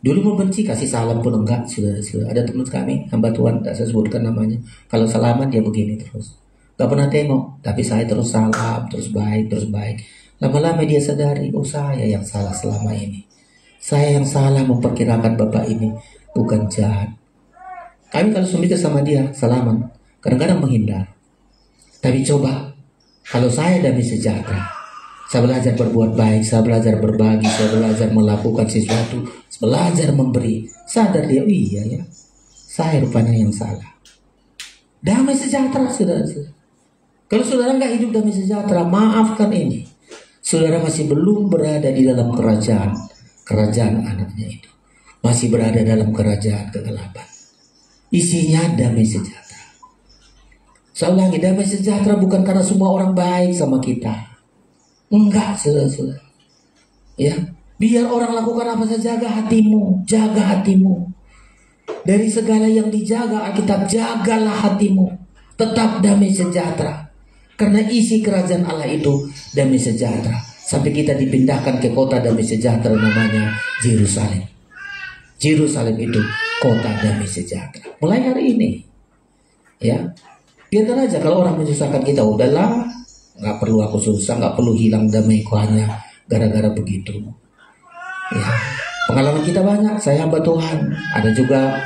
dulu membenci, kasih salam pun enggak. Sudah ada teman kami, hamba Tuhan, tak saya sebutkan namanya. Kalau salaman dia begini terus, gak pernah tengok, tapi saya terus salam, terus baik. Lama-lama dia sadari, saya yang salah selama ini. Saya yang salah memperkirakan bapak ini. bukan jahat. Kami kalau sudah sama dia, salaman, kadang-kadang menghindar. Tapi coba, kalau saya damai sejahtera, saya belajar berbuat baik, saya belajar berbagi, saya belajar melakukan sesuatu, belajar memberi. Sadar dia, iya ya, saya rupanya yang salah. Damai sejahtera, saudara. Kalau saudara nggak hidup damai sejahtera, maafkan ini. Saudara masih belum berada di dalam kerajaan anaknya itu. Masih berada dalam kerajaan kegelapan. Isinya damai sejahtera. Saya ulangi, damai sejahtera bukan karena semua orang baik sama kita. Enggak, saudara-saudara. Ya, biar orang lakukan apa saja, jaga hatimu, jaga hatimu. Dari segala yang dijaga Alkitab, jagalah hatimu. Tetap damai sejahtera. Karena isi kerajaan Allah itu damai sejahtera. Sampai kita dipindahkan ke kota damai sejahtera namanya Yerusalem. Yerusalem itu kota damai sejahtera. Mulai hari ini, ya, biarkan aja kalau orang menyusahkan kita, udahlah, nggak perlu aku susah, nggak perlu hilang damaiku hanya gara-gara begitu. Ya, pengalaman kita banyak. Saya hamba Tuhan, ada juga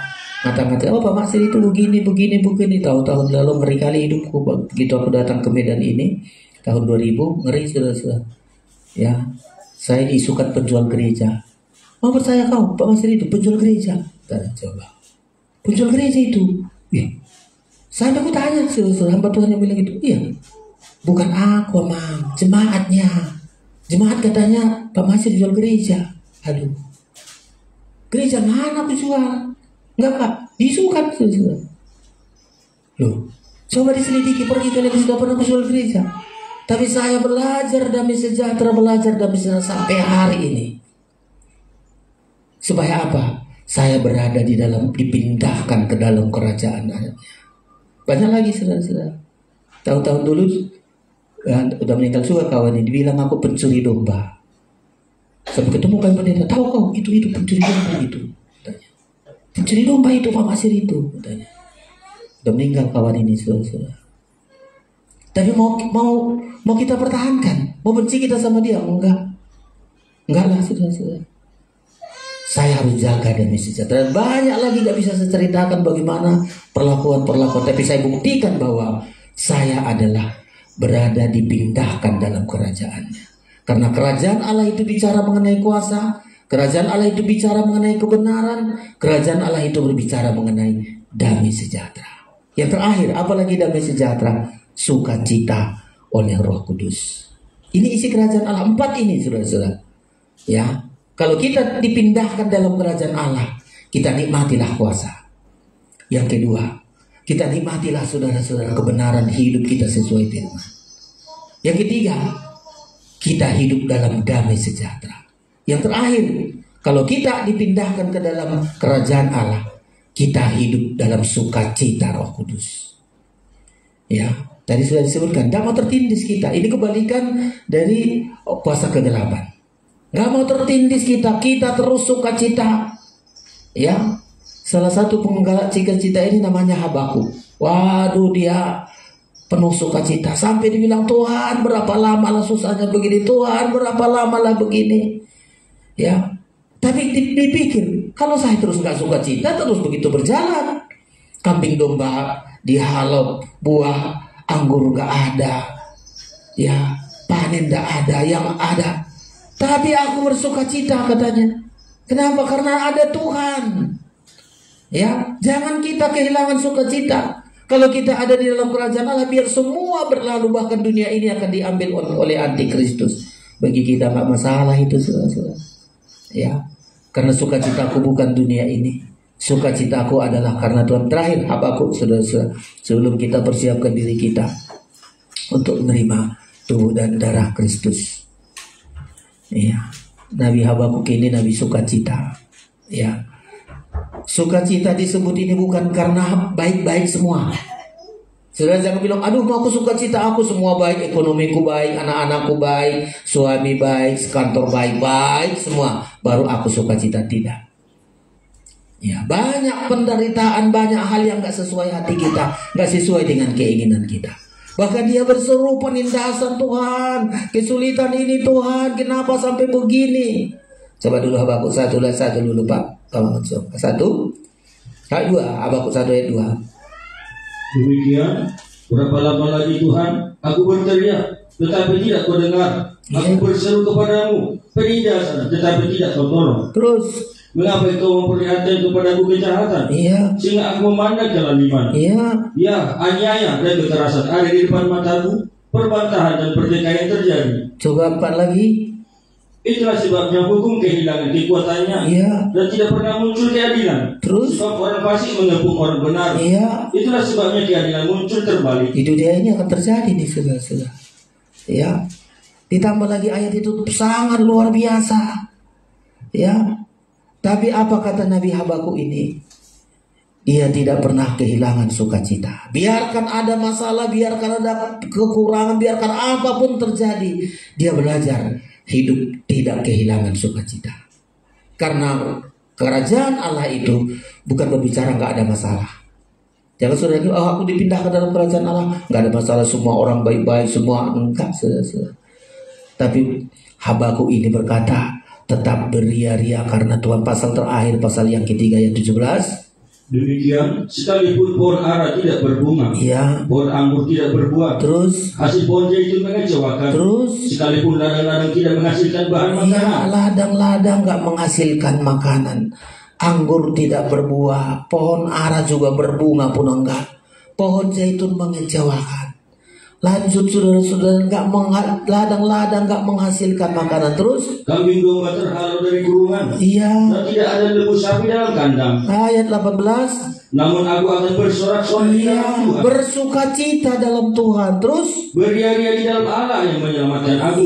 ngata-ngata, oh Pak Maksir itu begini. Tahun-tahun lalu ngeri kali hidupku. Begitu aku datang ke Medan ini tahun 2000, ngeri sudah. Ya, saya diisukan penjual gereja. Mau percaya kau, Pak Maksir itu penjual gereja? Coba, penjual gereja itu, ya. Saya aku tanya, hamba Tuhan yang bilang itu, iya, bukan aku, Mang, jemaatnya. Jemaat katanya Pak Maksir jual gereja. Aduh, gereja mana aku jual? Enggak Pak, diisukan. Loh, coba diselidiki, pergi ke lihat, sudah pernah aku jual gereja. Tapi saya belajar damai sejahtera, sampai hari ini. Supaya apa? Saya berada dipindahkan ke dalam kerajaan. Banyak lagi saudara-saudara. Tahun-tahun dulu udah meninggal juga kawan ini, dibilang aku pencuri domba. Sampai ketemu kawan pendeta, tahu kau itu pencuri domba itu. Tanya. Pencuri domba itu Pak Maksir itu. Tanya. Udah meninggal kawan ini saudara-saudara. Tapi mau kita pertahankan, mau benci kita sama dia? Enggak lah saudara-saudara. Saya harus jaga damai sejahtera. Banyak lagi gak bisa saya ceritakan bagaimana perlakuan. Tapi saya buktikan bahwa saya adalah berada dipindahkan dalam kerajaannya. Karena kerajaan Allah itu bicara mengenai kuasa. Kerajaan Allah itu bicara mengenai kebenaran. Kerajaan Allah itu berbicara mengenai damai sejahtera. Yang terakhir, apalagi damai sejahtera? Sukacita oleh Roh Kudus. Ini isi kerajaan Allah. 4 ini saudara-saudara. Ya. Kalau kita dipindahkan dalam kerajaan Allah, kita nikmatilah kuasa. Yang kedua, kita nikmatilah saudara-saudara kebenaran hidup kita sesuai firman. Yang ketiga, kita hidup dalam damai sejahtera. Yang terakhir, kalau kita dipindahkan ke dalam kerajaan Allah, kita hidup dalam sukacita Roh Kudus. Ya, tadi sudah disebutkan, tidak mau tertindis kita. Ini kebalikan dari kuasa kegelapan. Gak mau tertindis kita terus sukacita. Ya, salah satu penggerak cita ini namanya Habakuk. Waduh, dia penuh sukacita sampai dibilang, Tuhan berapa lama lah susahnya begini, Tuhan berapa lama lah begini. Ya, tapi dipikir kalau saya terus gak sukacita, terus begitu berjalan, kambing domba dihalop, buah anggur gak ada, ya panen gak ada, yang ada. Tapi aku bersukacita katanya. Kenapa? Karena ada Tuhan. Ya, jangan kita kehilangan sukacita. Kalau kita ada di dalam kerajaan Allah, biar semua berlalu, bahkan dunia ini akan diambil oleh antikristus. Bagi kita gak masalah itu, saudara-saudara. Ya, karena sukacitaku bukan dunia ini. Sukacitaku adalah karena Tuhan. Terakhir, Habakuk, saudara-saudara, sebelum kita persiapkan diri kita untuk menerima tubuh dan darah Kristus. Ya, Nabi Habakuk ini Nabi sukacita. Ya, sukacita disebut ini bukan karena baik-baik semua. Saudara jangan bilang, aduh mau aku sukacita, aku semua baik, ekonomiku baik, anak-anakku baik, suami baik, kantor baik semua, baru aku sukacita. Tidak. Ya, banyak penderitaan, banyak hal yang gak sesuai hati kita, gak sesuai dengan keinginan kita. Bahkan dia berseru penindasan, Tuhan, kesulitan ini Tuhan, kenapa sampai begini? Coba dulu Habakuk 1 ayat 1 dulu Pak. Satu, ayat 2, Habakuk 1 ayat 2. Demikian, berapa lama lagi Tuhan, aku berteriak, tetapi tidak kau dengar. Aku berseru kepadamu, penjelasan, tetapi tidak kau tolong. Terus, mengapa kau memperlihatkan kepadaku kejahatan? Sehingga aku memandang kezaliman. Ya, aniaya dan kekerasan ada di depan mataku, perbantahan dan pertikaian terjadi. Coba 4 lagi. Itulah sebabnya hukum kehilangan kekuatannya dan tidak pernah muncul keadilan. Terus, sebab orang fasik mengepung orang benar. Itulah sebabnya keadilan muncul terbalik. Itu dia, ini akan terjadi nih saudara-saudara. Ya, ditambah lagi ayat itu sangat luar biasa. Ya, tapi apa kata Nabi Habakuk ini? Dia tidak pernah kehilangan sukacita. Biarkan ada masalah, biarkan ada kekurangan, biarkan apapun terjadi, dia belajar hidup tidak kehilangan sukacita. Karena kerajaan Allah itu bukan berbicara nggak ada masalah. Jangan saudara bilang, aku dipindahkan dalam kerajaan Allah, nggak ada masalah, semua orang baik-baik, semua enggak, saudara. Tapi Habakuk ini berkata, tetap beria-ria karena Tuhan. Pasal terakhir, pasal yang ketiga ayat 17. Demikian, sekalipun pohon ara tidak berbunga, pohon anggur tidak berbuah, terus hasil pohon zaitun mengecewakan, terus sekalipun ladang-ladang tidak menghasilkan bahan makanan, ladang-ladang nggak menghasilkan makanan, anggur tidak berbuah, pohon ara juga berbunga pun enggak, pohon zaitun mengecewakan. Lanjut saudara-saudara, ladang-ladang nggak menghasilkan makanan. Terus kambing domba terhalau dari kurungan, dan tidak ada lembu sapi dalam kandang. Ayat 18. Namun aku akan bersorak-sorai di dalam Tuhan, bersukacita dalam Tuhan. Terus beria-ria di dalam Allah yang menyelamatkan aku.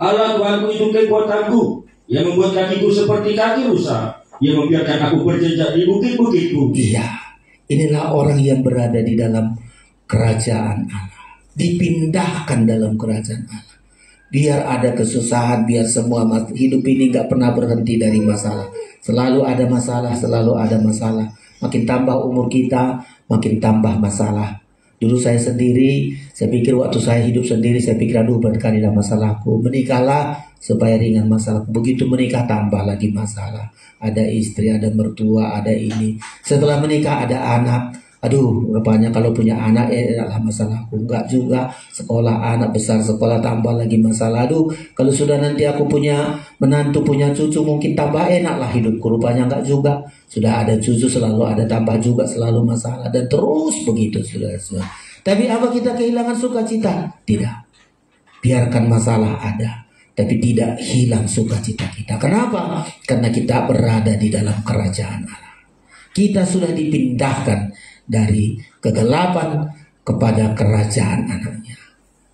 Allah Tuhanku itu kekuatanku, yang membuat kakiku seperti kaki rusa, yang membiarkan aku berjejak di bukit-bukitku. Inilah orang yang berada di dalam kerajaan Allah, dipindahkan dalam kerajaan Allah. Biar ada kesusahan, biar semua hidup ini gak pernah berhenti dari masalah. Selalu ada masalah, selalu ada masalah. Makin tambah umur kita, makin tambah masalah. Dulu saya sendiri, saya pikir waktu saya hidup sendiri, saya pikir aduh berkalilah masalahku. Menikahlah supaya ringan masalahku. Begitu menikah tambah lagi masalah. Ada istri, ada mertua, ada ini. Setelah menikah ada anak. Aduh, rupanya kalau punya anak adalah masalahku. Enggak juga, sekolah anak besar, sekolah tambah lagi masalah. Aduh, kalau sudah nanti aku punya menantu, punya cucu, mungkin tambah enak lah hidupku. Rupanya enggak juga. Sudah ada cucu, selalu ada tambah juga, selalu masalah. Dan terus begitu, saudara-saudara. Tapi apa kita kehilangan sukacita? Tidak. Biarkan masalah ada, tapi tidak hilang sukacita kita. Kenapa? Karena kita berada di dalam kerajaan Allah. Kita sudah dipindahkan dari kegelapan kepada kerajaan anaknya.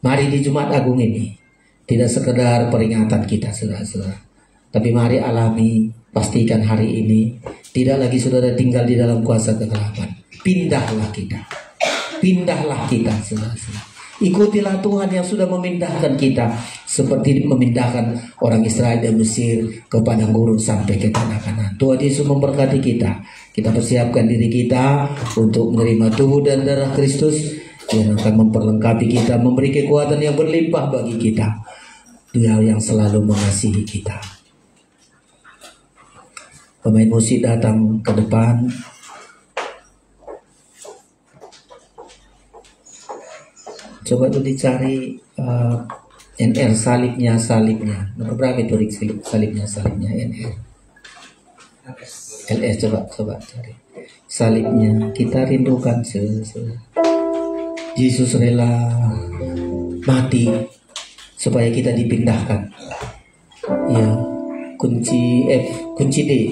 Mari di Jumat Agung ini tidak sekedar peringatan kita saudara-saudara, tapi mari alami, pastikan hari ini tidak lagi saudara tinggal di dalam kuasa kegelapan. Pindahlah kita saudara-saudara. Ikutilah Tuhan yang sudah memindahkan kita, seperti memindahkan orang Israel dari Mesir ke padang gurun sampai ke tanah Kanaan. Tuhan Yesus memberkati kita. Kita persiapkan diri kita untuk menerima tubuh dan darah Kristus yang akan memperlengkapi kita, memberi kekuatan yang berlimpah bagi kita. Dia yang selalu mengasihi kita. Pemain musik datang ke depan. Coba tuh dicari NR salibnya. Nomor berapa itu salibnya NR? LS coba cari. Salibnya kita rindukan. Yesus rela mati supaya kita dipindahkan. Ya, kunci D.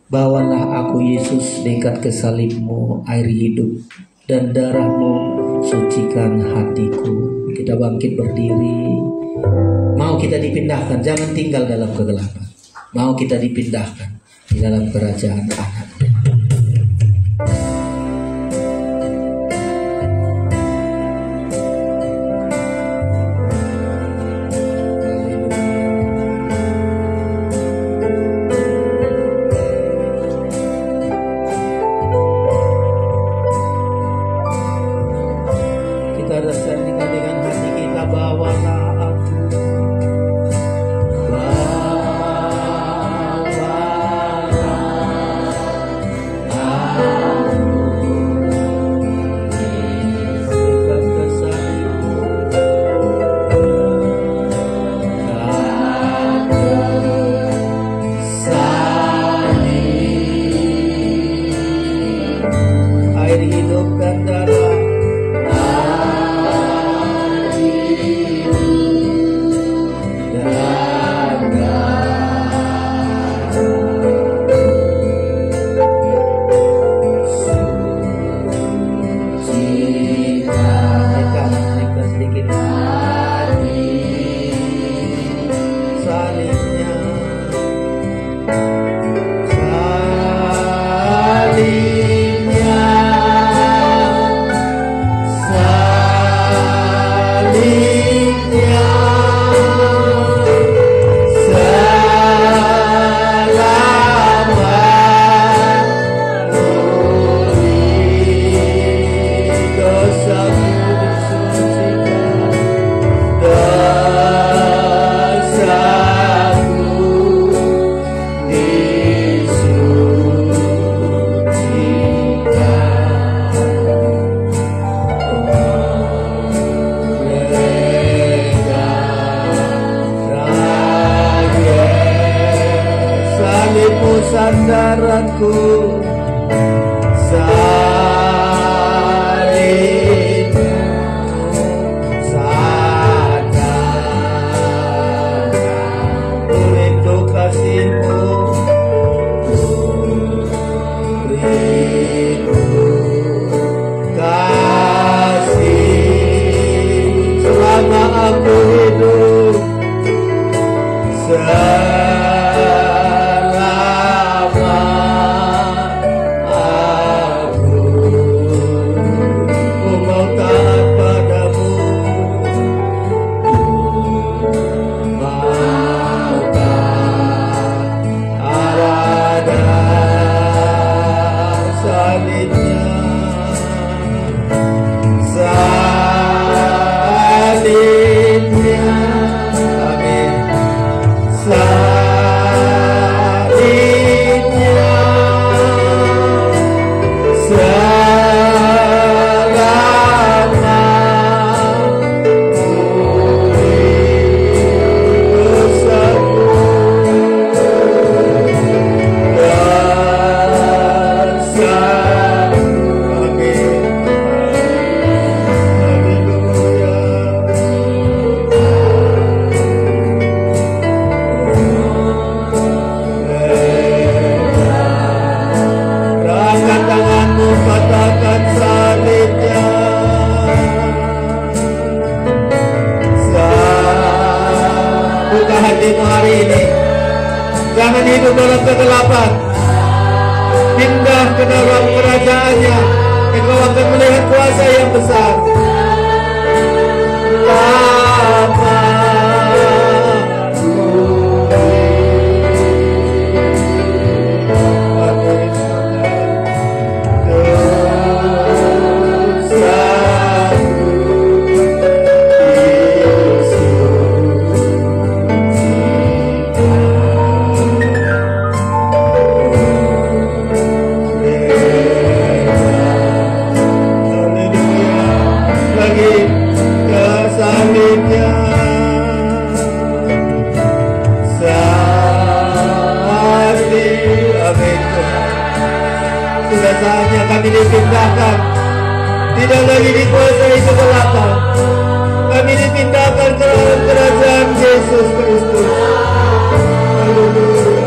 Bawalah aku Yesus dekat ke salibmu, air hidup dan darahmu sucikan hatiku. Kita bangkit berdiri. Mau kita dipindahkan, jangan tinggal dalam kegelapan. Mau kita dipindahkan di dalam kerajaan Allah. sandaranku, jangan hidup dalam kegelapan, pindah ke dalam kerajaannya. Engkau akan melihat kuasa yang besar. Sudah saatnya kami dipindahkan, tidak lagi dikuasai kegelapan. Kami dipindahkan ke dalam kerajaan Yesus Kristus. Haleluya.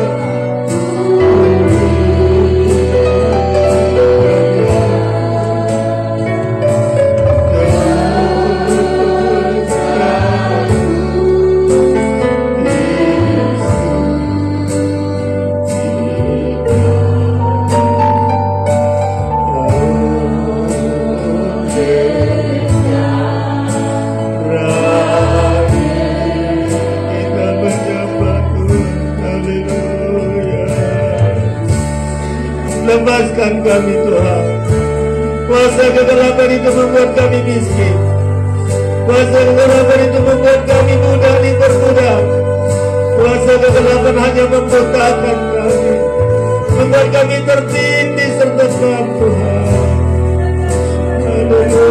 Lepaskan kami Tuhan. Kuasa kegelapan itu membuat kami miskin. Kuasa kegelapan itu membuat kami mudah diperbudak. Kuasa kegelapan hanya membutakan kami, membuat kami tertindih serta Tuhan. Haleluya.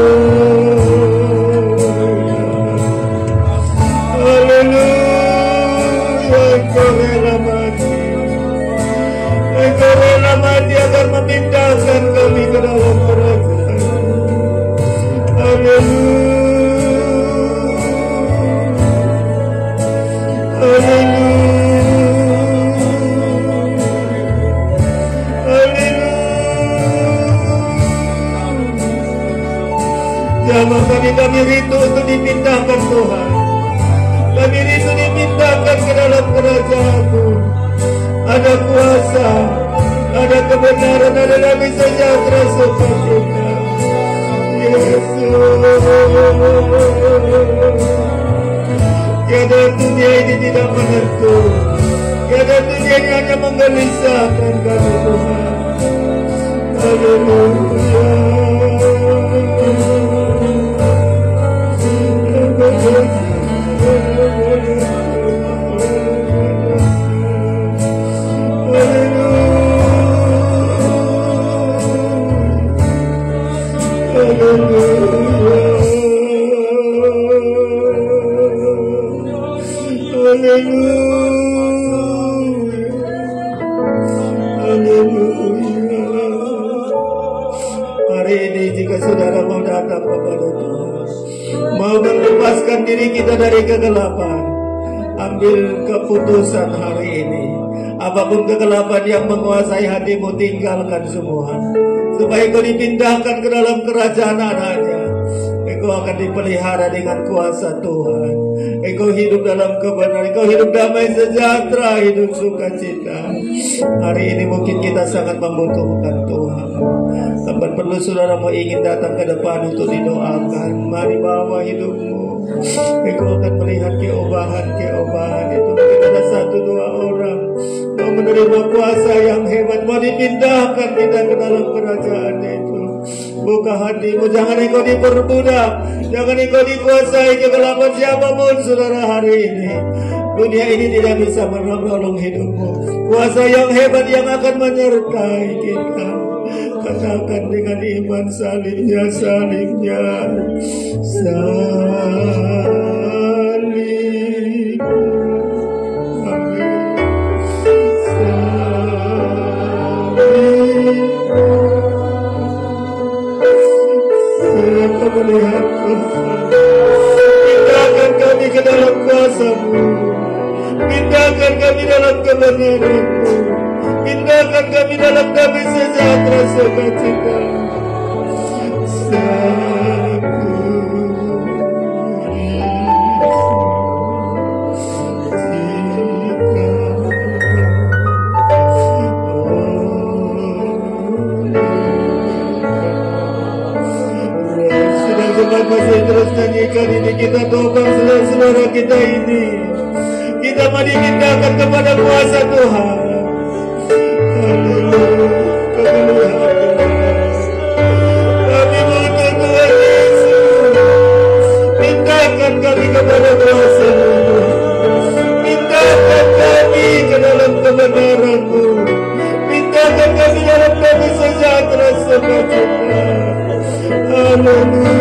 Haleluya. Engkau rela mati. Engkau rela mati agar memindahkan kami ke dalam kerajaan. Haleluya. Haleluya. Jamah kami rindu untuk dipindahkan Tuhan. Kami rindu dipindahkan ke dalam kerajaan-Mu. Ada kuasa kuasa, ada kebenaran, ada damai sejahtera sukacita. Yesus, keadaan dunia ini tidak menentu, keadaan dunia ini hanya menggelisahkan kami Tuhan. Haleluya. Hari ini jika saudara mau datang kepada Tuhan, mau melepaskan diri kita dari kegelapan, ambil keputusan hari ini. Apapun kegelapan yang menguasai hatimu, tinggalkan semua, supaya kau dipindahkan ke dalam kerajaan anaknya. Engkau akan dipelihara dengan kuasa Tuhan. Engkau hidup dalam kebenaran, engkau hidup damai sejahtera, hidup sukacita. Hari ini mungkin kita sangat membutuhkan Tuhan. Tempat perlu saudara mau ingin datang ke depan untuk didoakan, mari bawa hidupmu. Engkau akan melihat keobahan itu. Mungkin ada 1-2 orang mau menerima kuasa yang hebat, mau dipindahkan kita ke dalam kerajaan itu. Buka hatimu, jangan engkau diperbudak, jangan engkau dikuasai kegelapan siapapun saudara hari ini. Dunia ini tidak bisa menolong hidupmu. Kuasa yang hebat yang akan menyertai kita. Katakan dengan iman, salibnya, salibnya, salib. Amin. Salib. Saya melihat Tuhan. Pindahkan kami ke dalam kuasa-Mu. Pindahkan kami dalam kebenaran-Mu. Pindahkan kami dalam damai sejahtera sukacita. Sudah jemaat masih terus nyanyikan ini, kita topang saudara-saudara kita ini. Kita mau dipindahkan kepada kuasa Tuhan. Kami butuh Tuhan Yesus. Pindahkan kami kepada kuasa-Mu. Pindahkan kami ke dalam kebenaran-Mu. Pindahkan kami dalam damai sejahtera sukacita. Haleluya.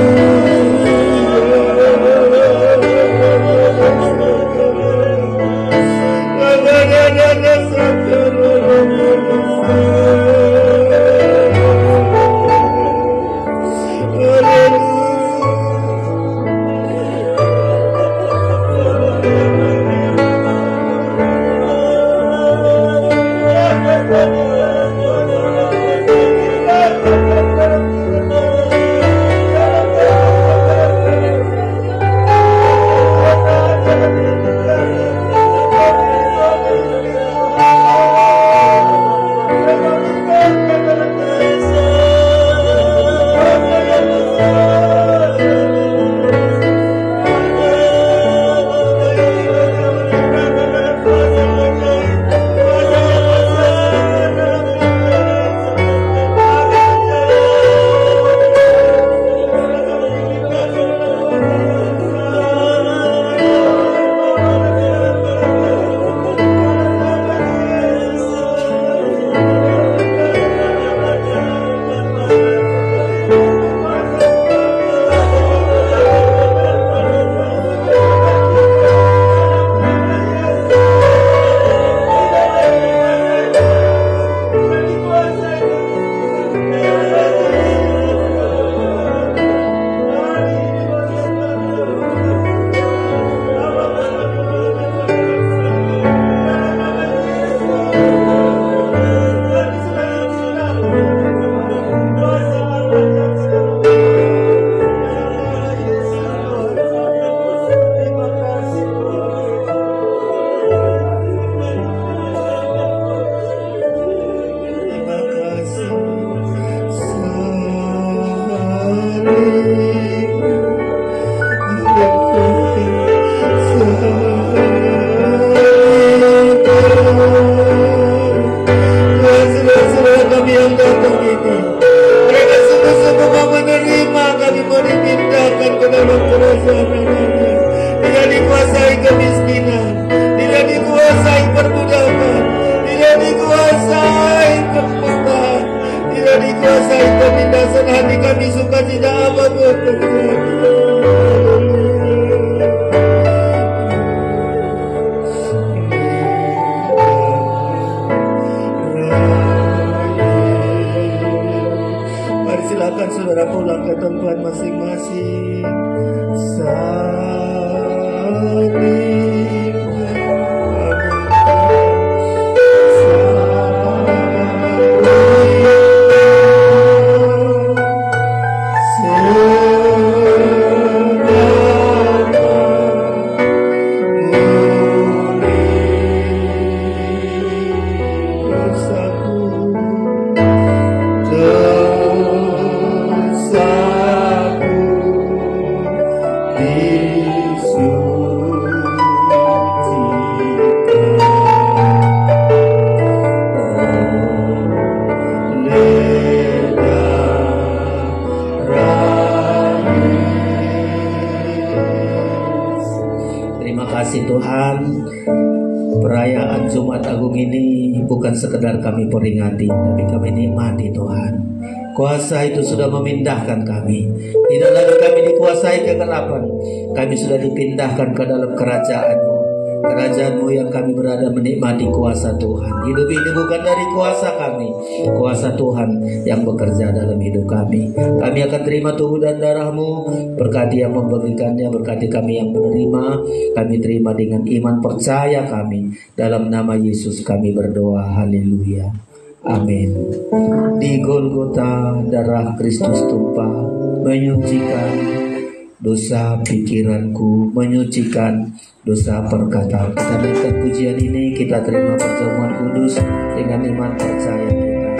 saudara pulang ke tempat masing-masing. Saling Tuhan, perayaan Jumat Agung ini bukan sekedar kami peringati, tapi kami nikmati Tuhan. Kuasa itu sudah memindahkan kami. Tidak lagi kami dikuasai kegelapan, kami sudah dipindahkan ke dalam kerajaan-Mu. Kerajaan-Mu yang kami berada menikmati kuasa Tuhan. Hidup ini bukan dari kuasa kami, kuasa Tuhan yang bekerja dalam hidup kami. Kami akan terima tubuh dan darah-Mu. Berkati yang memberikannya, berkati kami yang menerima. Kami terima dengan iman percaya kami. Dalam nama Yesus kami berdoa. Haleluya. Amin. Di Golgota darah Kristus tumpah, menyucikan dosa pikiranku, menyucikan dosa perkataan. Kita naikkan pujian ini, kita terima perjamuan kudus dengan iman percaya kita.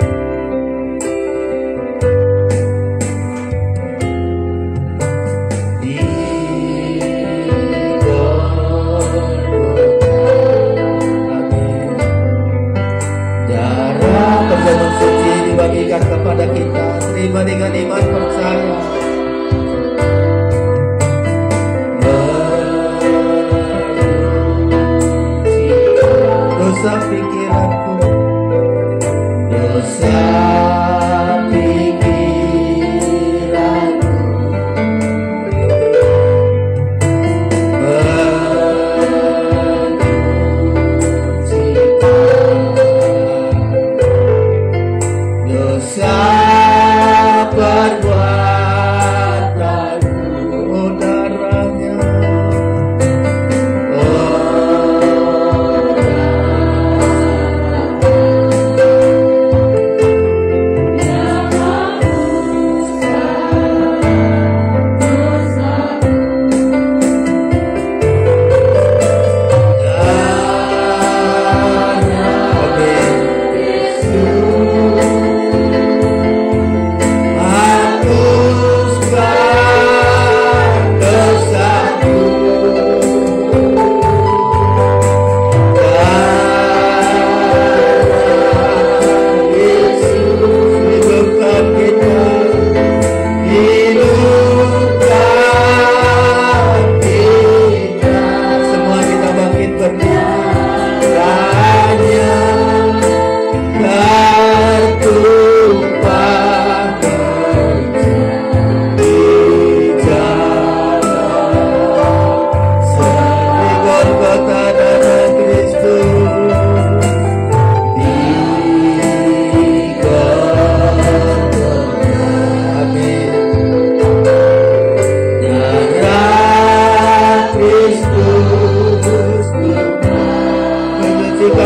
Darah perjamuan suci dibagikan kepada kita, terima dengan iman percaya. Dosa pikiranku, dosa pikiranku, menyucikan dosa perbuatanku, darahnya.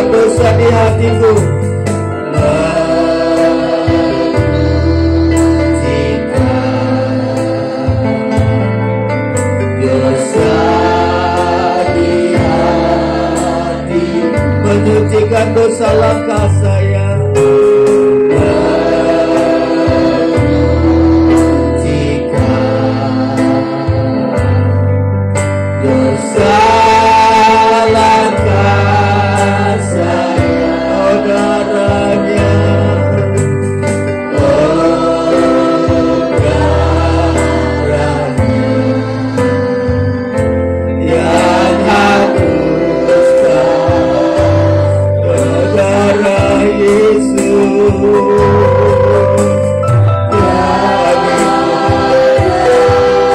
Dosa di hatiku, dosa di hati, menyucikan dosa langkah saya.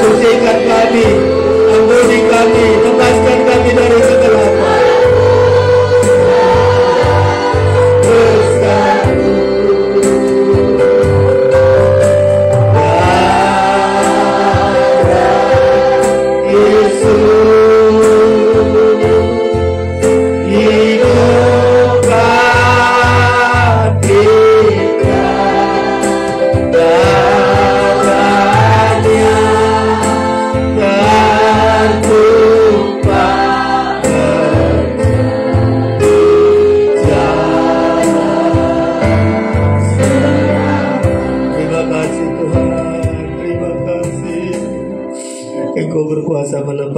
Sucikan kami, ampuni kami, lepaskan kami dari kegelapan. Dosaku,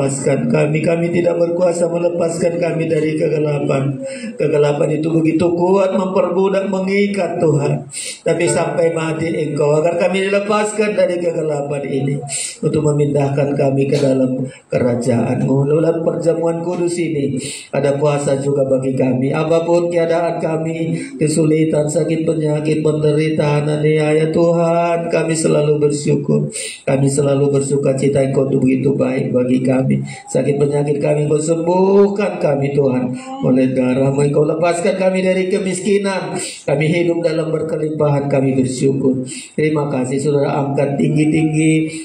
lepaskan kami. Kami tidak berkuasa melepaskan kami dari kegelapan. Kegelapan itu begitu kuat, memperbudak, mengikat Tuhan. Tapi sampai mati Engkau, agar kami dilepaskan dari kegelapan ini, untuk memindahkan kami ke dalam kerajaan-Mu. Lewat perjamuan kudus ini ada kuasa juga bagi kami. Apapun keadaan kami, kesulitan, sakit, penyakit, penderitaan, aniaya, Tuhan, kami selalu bersyukur. Kami selalu bersuka cita, Engkau begitu baik bagi kami. Sakit penyakit kami, Engkau sembuhkan kami Tuhan. Oleh darah-Mu Engkau lepaskan kami dari kemiskinan. Kami hidup dalam berkelimpahan, kami bersyukur. Terima kasih. Saudara, angkat tinggi-tinggi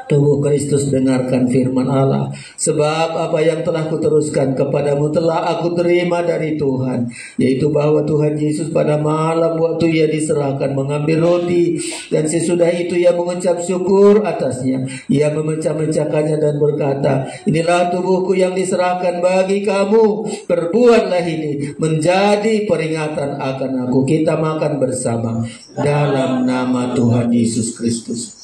tubuh Kristus, dengarkan firman Allah. Sebab apa yang telah kuteruskan kepadamu telah aku terima dari Tuhan, yaitu bahwa Tuhan Yesus pada malam waktu Ia diserahkan mengambil roti, dan sesudah itu Ia mengucap syukur atasnya. Ia memecah-mecahkannya dan berkata, inilah tubuhku yang diserahkan bagi kamu. Perbuatlah ini menjadi peringatan akan aku. Kita makan bersama dalam nama Tuhan Yesus Kristus.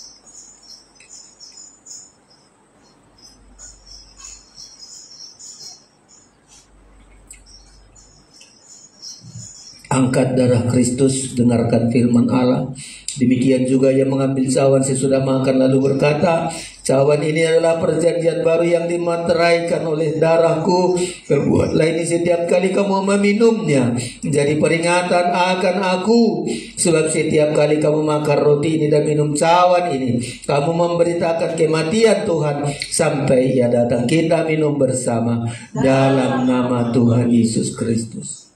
Angkat darah Kristus, dengarkan firman Allah. Demikian juga Ia mengambil cawan sesudah makan lalu berkata, cawan ini adalah perjanjian baru yang dimateraikan oleh darahku. Perbuatlah ini setiap kali kamu meminumnya menjadi peringatan akan aku. Sebab setiap kali kamu makan roti ini dan minum cawan ini, kamu memberitakan kematian Tuhan sampai Ia datang. Kita minum bersama dalam nama Tuhan Yesus Kristus.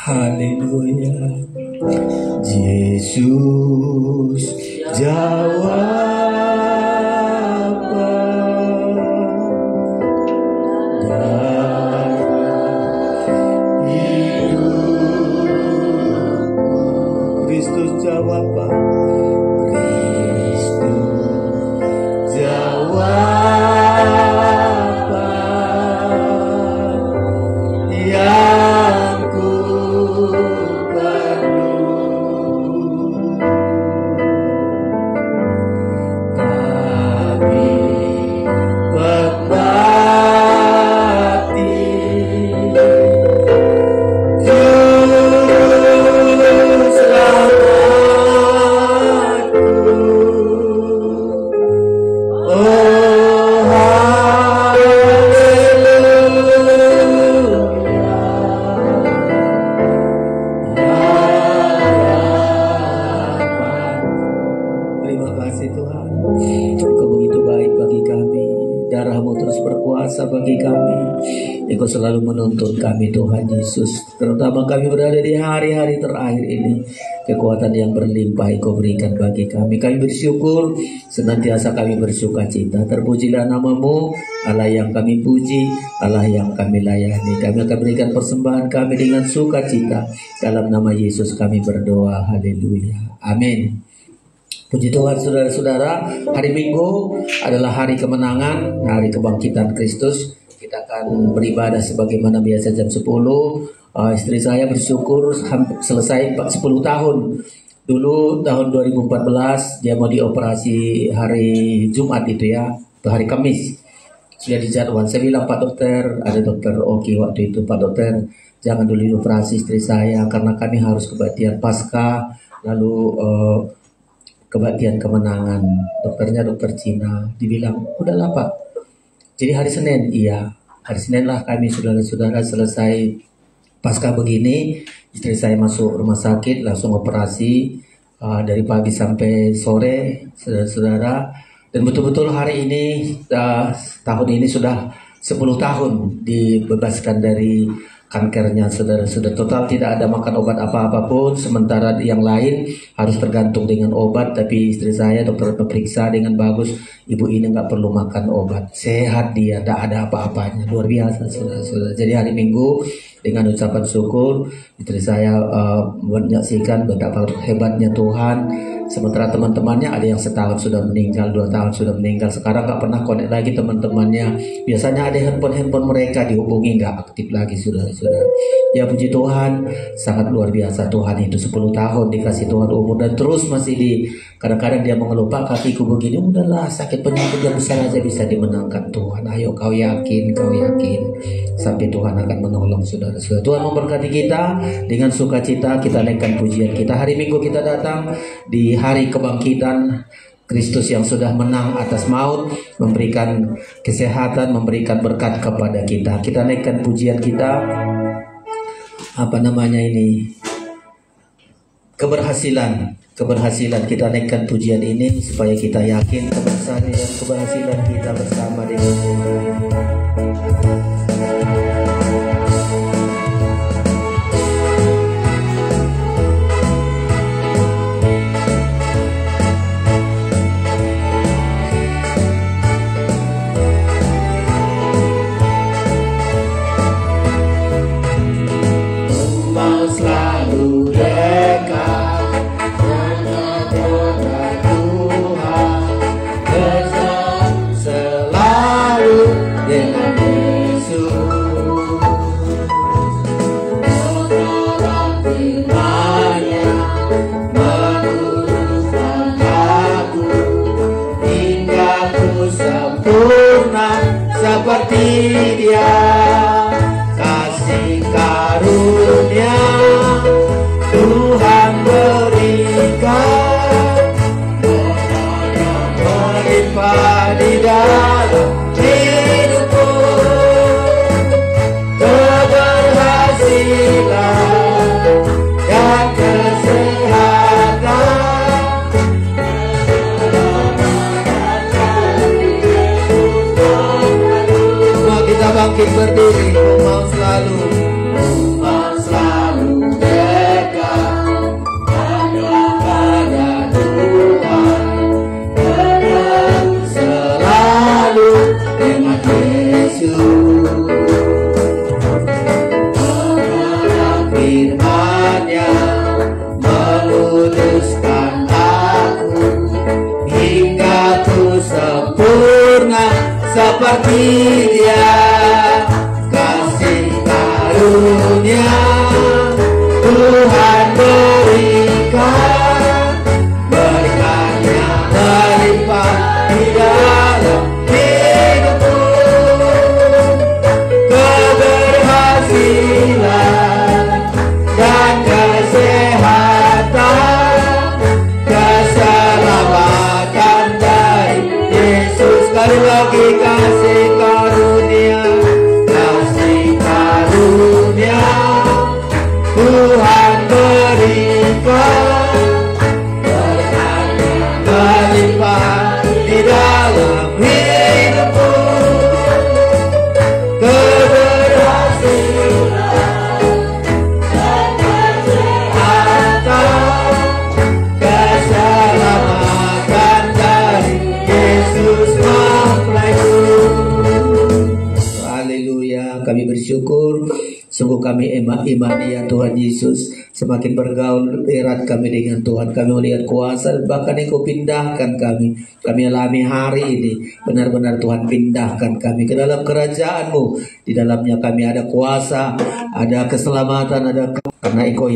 Haleluya. Yesus jawab, darah hidup. Kristus jawab, Kristus jawab, Engkau selalu menuntun kami Tuhan Yesus. Terutama kami berada di hari-hari terakhir ini, kekuatan yang berlimpah Engkau berikan bagi kami. Kami bersyukur, senantiasa kami bersuka cita. Terpujilah nama-Mu, Allah yang kami puji, Allah yang kami layani. Kami akan berikan persembahan kami dengan sukacita. Dalam nama Yesus kami berdoa. Haleluya. Amin. Puji Tuhan, saudara-saudara. Hari Minggu adalah hari kemenangan, hari kebangkitan Kristus. Kita akan beribadah sebagaimana biasa jam 10. Istri saya bersyukur selesai 10 tahun. Dulu tahun 2014 dia mau dioperasi hari Jumat itu ya, hari Kamis. Sudah dijadwal. Saya bilang, Pak Dokter, ada Dokter Oki waktu itu, Pak Dokter jangan dulu operasi istri saya karena kami harus kebaktian Paskah, lalu kebaktian kemenangan. Dokternya dokter Cina. Dibilang, udahlah Pak. Jadi hari Senin, iya, hari Senin lah kami saudara-saudara selesai Paskah begini, istri saya masuk rumah sakit, langsung operasi dari pagi sampai sore, saudara-saudara. Dan betul-betul hari ini, tahun ini sudah 10 tahun dibebaskan dari kankernya, saudara-saudara. Total tidak ada makan obat apa-apa pun, sementara yang lain harus tergantung dengan obat. Tapi istri saya dokter periksa dengan bagus, ibu ini nggak perlu makan obat, sehat dia, tidak ada apa-apanya, luar biasa, saudara-saudara. Jadi hari Minggu dengan ucapan syukur. Istri saya menyaksikan betapa hebatnya Tuhan. Sementara teman-temannya ada yang setahun sudah meninggal, 2 tahun sudah meninggal, sekarang nggak pernah connect lagi teman-temannya. Biasanya ada handphone mereka dihubungi, nggak aktif lagi, sudah. Ya puji Tuhan, sangat luar biasa Tuhan itu. 10 tahun dikasih Tuhan umur dan terus masih kadang-kadang dia mengeluh, Pak kakiku begini, udahlah sakit penyakit yang besar aja bisa dimenangkan Tuhan. Ayo kau yakin sampai Tuhan akan menolong saudara-saudara. Tuhan memberkati kita dengan sukacita, kita naikkan pujian kita. Hari Minggu kita datang di hari kebangkitan Kristus yang sudah menang atas maut, memberikan kesehatan, memberikan berkat kepada kita. Kita naikkan pujian kita, keberhasilan kita naikkan pujian ini supaya kita yakin keberhasilan kita bersama dengan Tuhan. Seperti Dia, kasih karunia Tuhan berikan, melimpah di dalam hidupku, keberhasilan dan kesehatan. Bangkit berdiri, mau selalu dekat pada Tuhan, selalu dengan Yesus. Firman-Nya meluruskan aku hingga ku sempurna seperti Dia. Karunia Tuhan berikan, berkat-Nya melimpah di dalam hidupku, keberhasilan dan kesehatan, keselamatan dari Yesus. Sekali lagi kasih karunia Tuhan berikan, berkat-Nya melimpah di dalam hidupku, keberhasilan dan kesehatan, keselamatan dari Yesus mempelaiku. Haleluya, kami bersyukur. Sungguh kami imani ya Tuhan Yesus, semakin bergaul erat kami dengan Tuhan, kami melihat kuasa bahkan Engkau pindahkan kami alami hari ini. Benar-benar Tuhan pindahkan kami ke dalam kerajaan-Mu. Di dalamnya kami ada kuasa, ada keselamatan, karena Engkau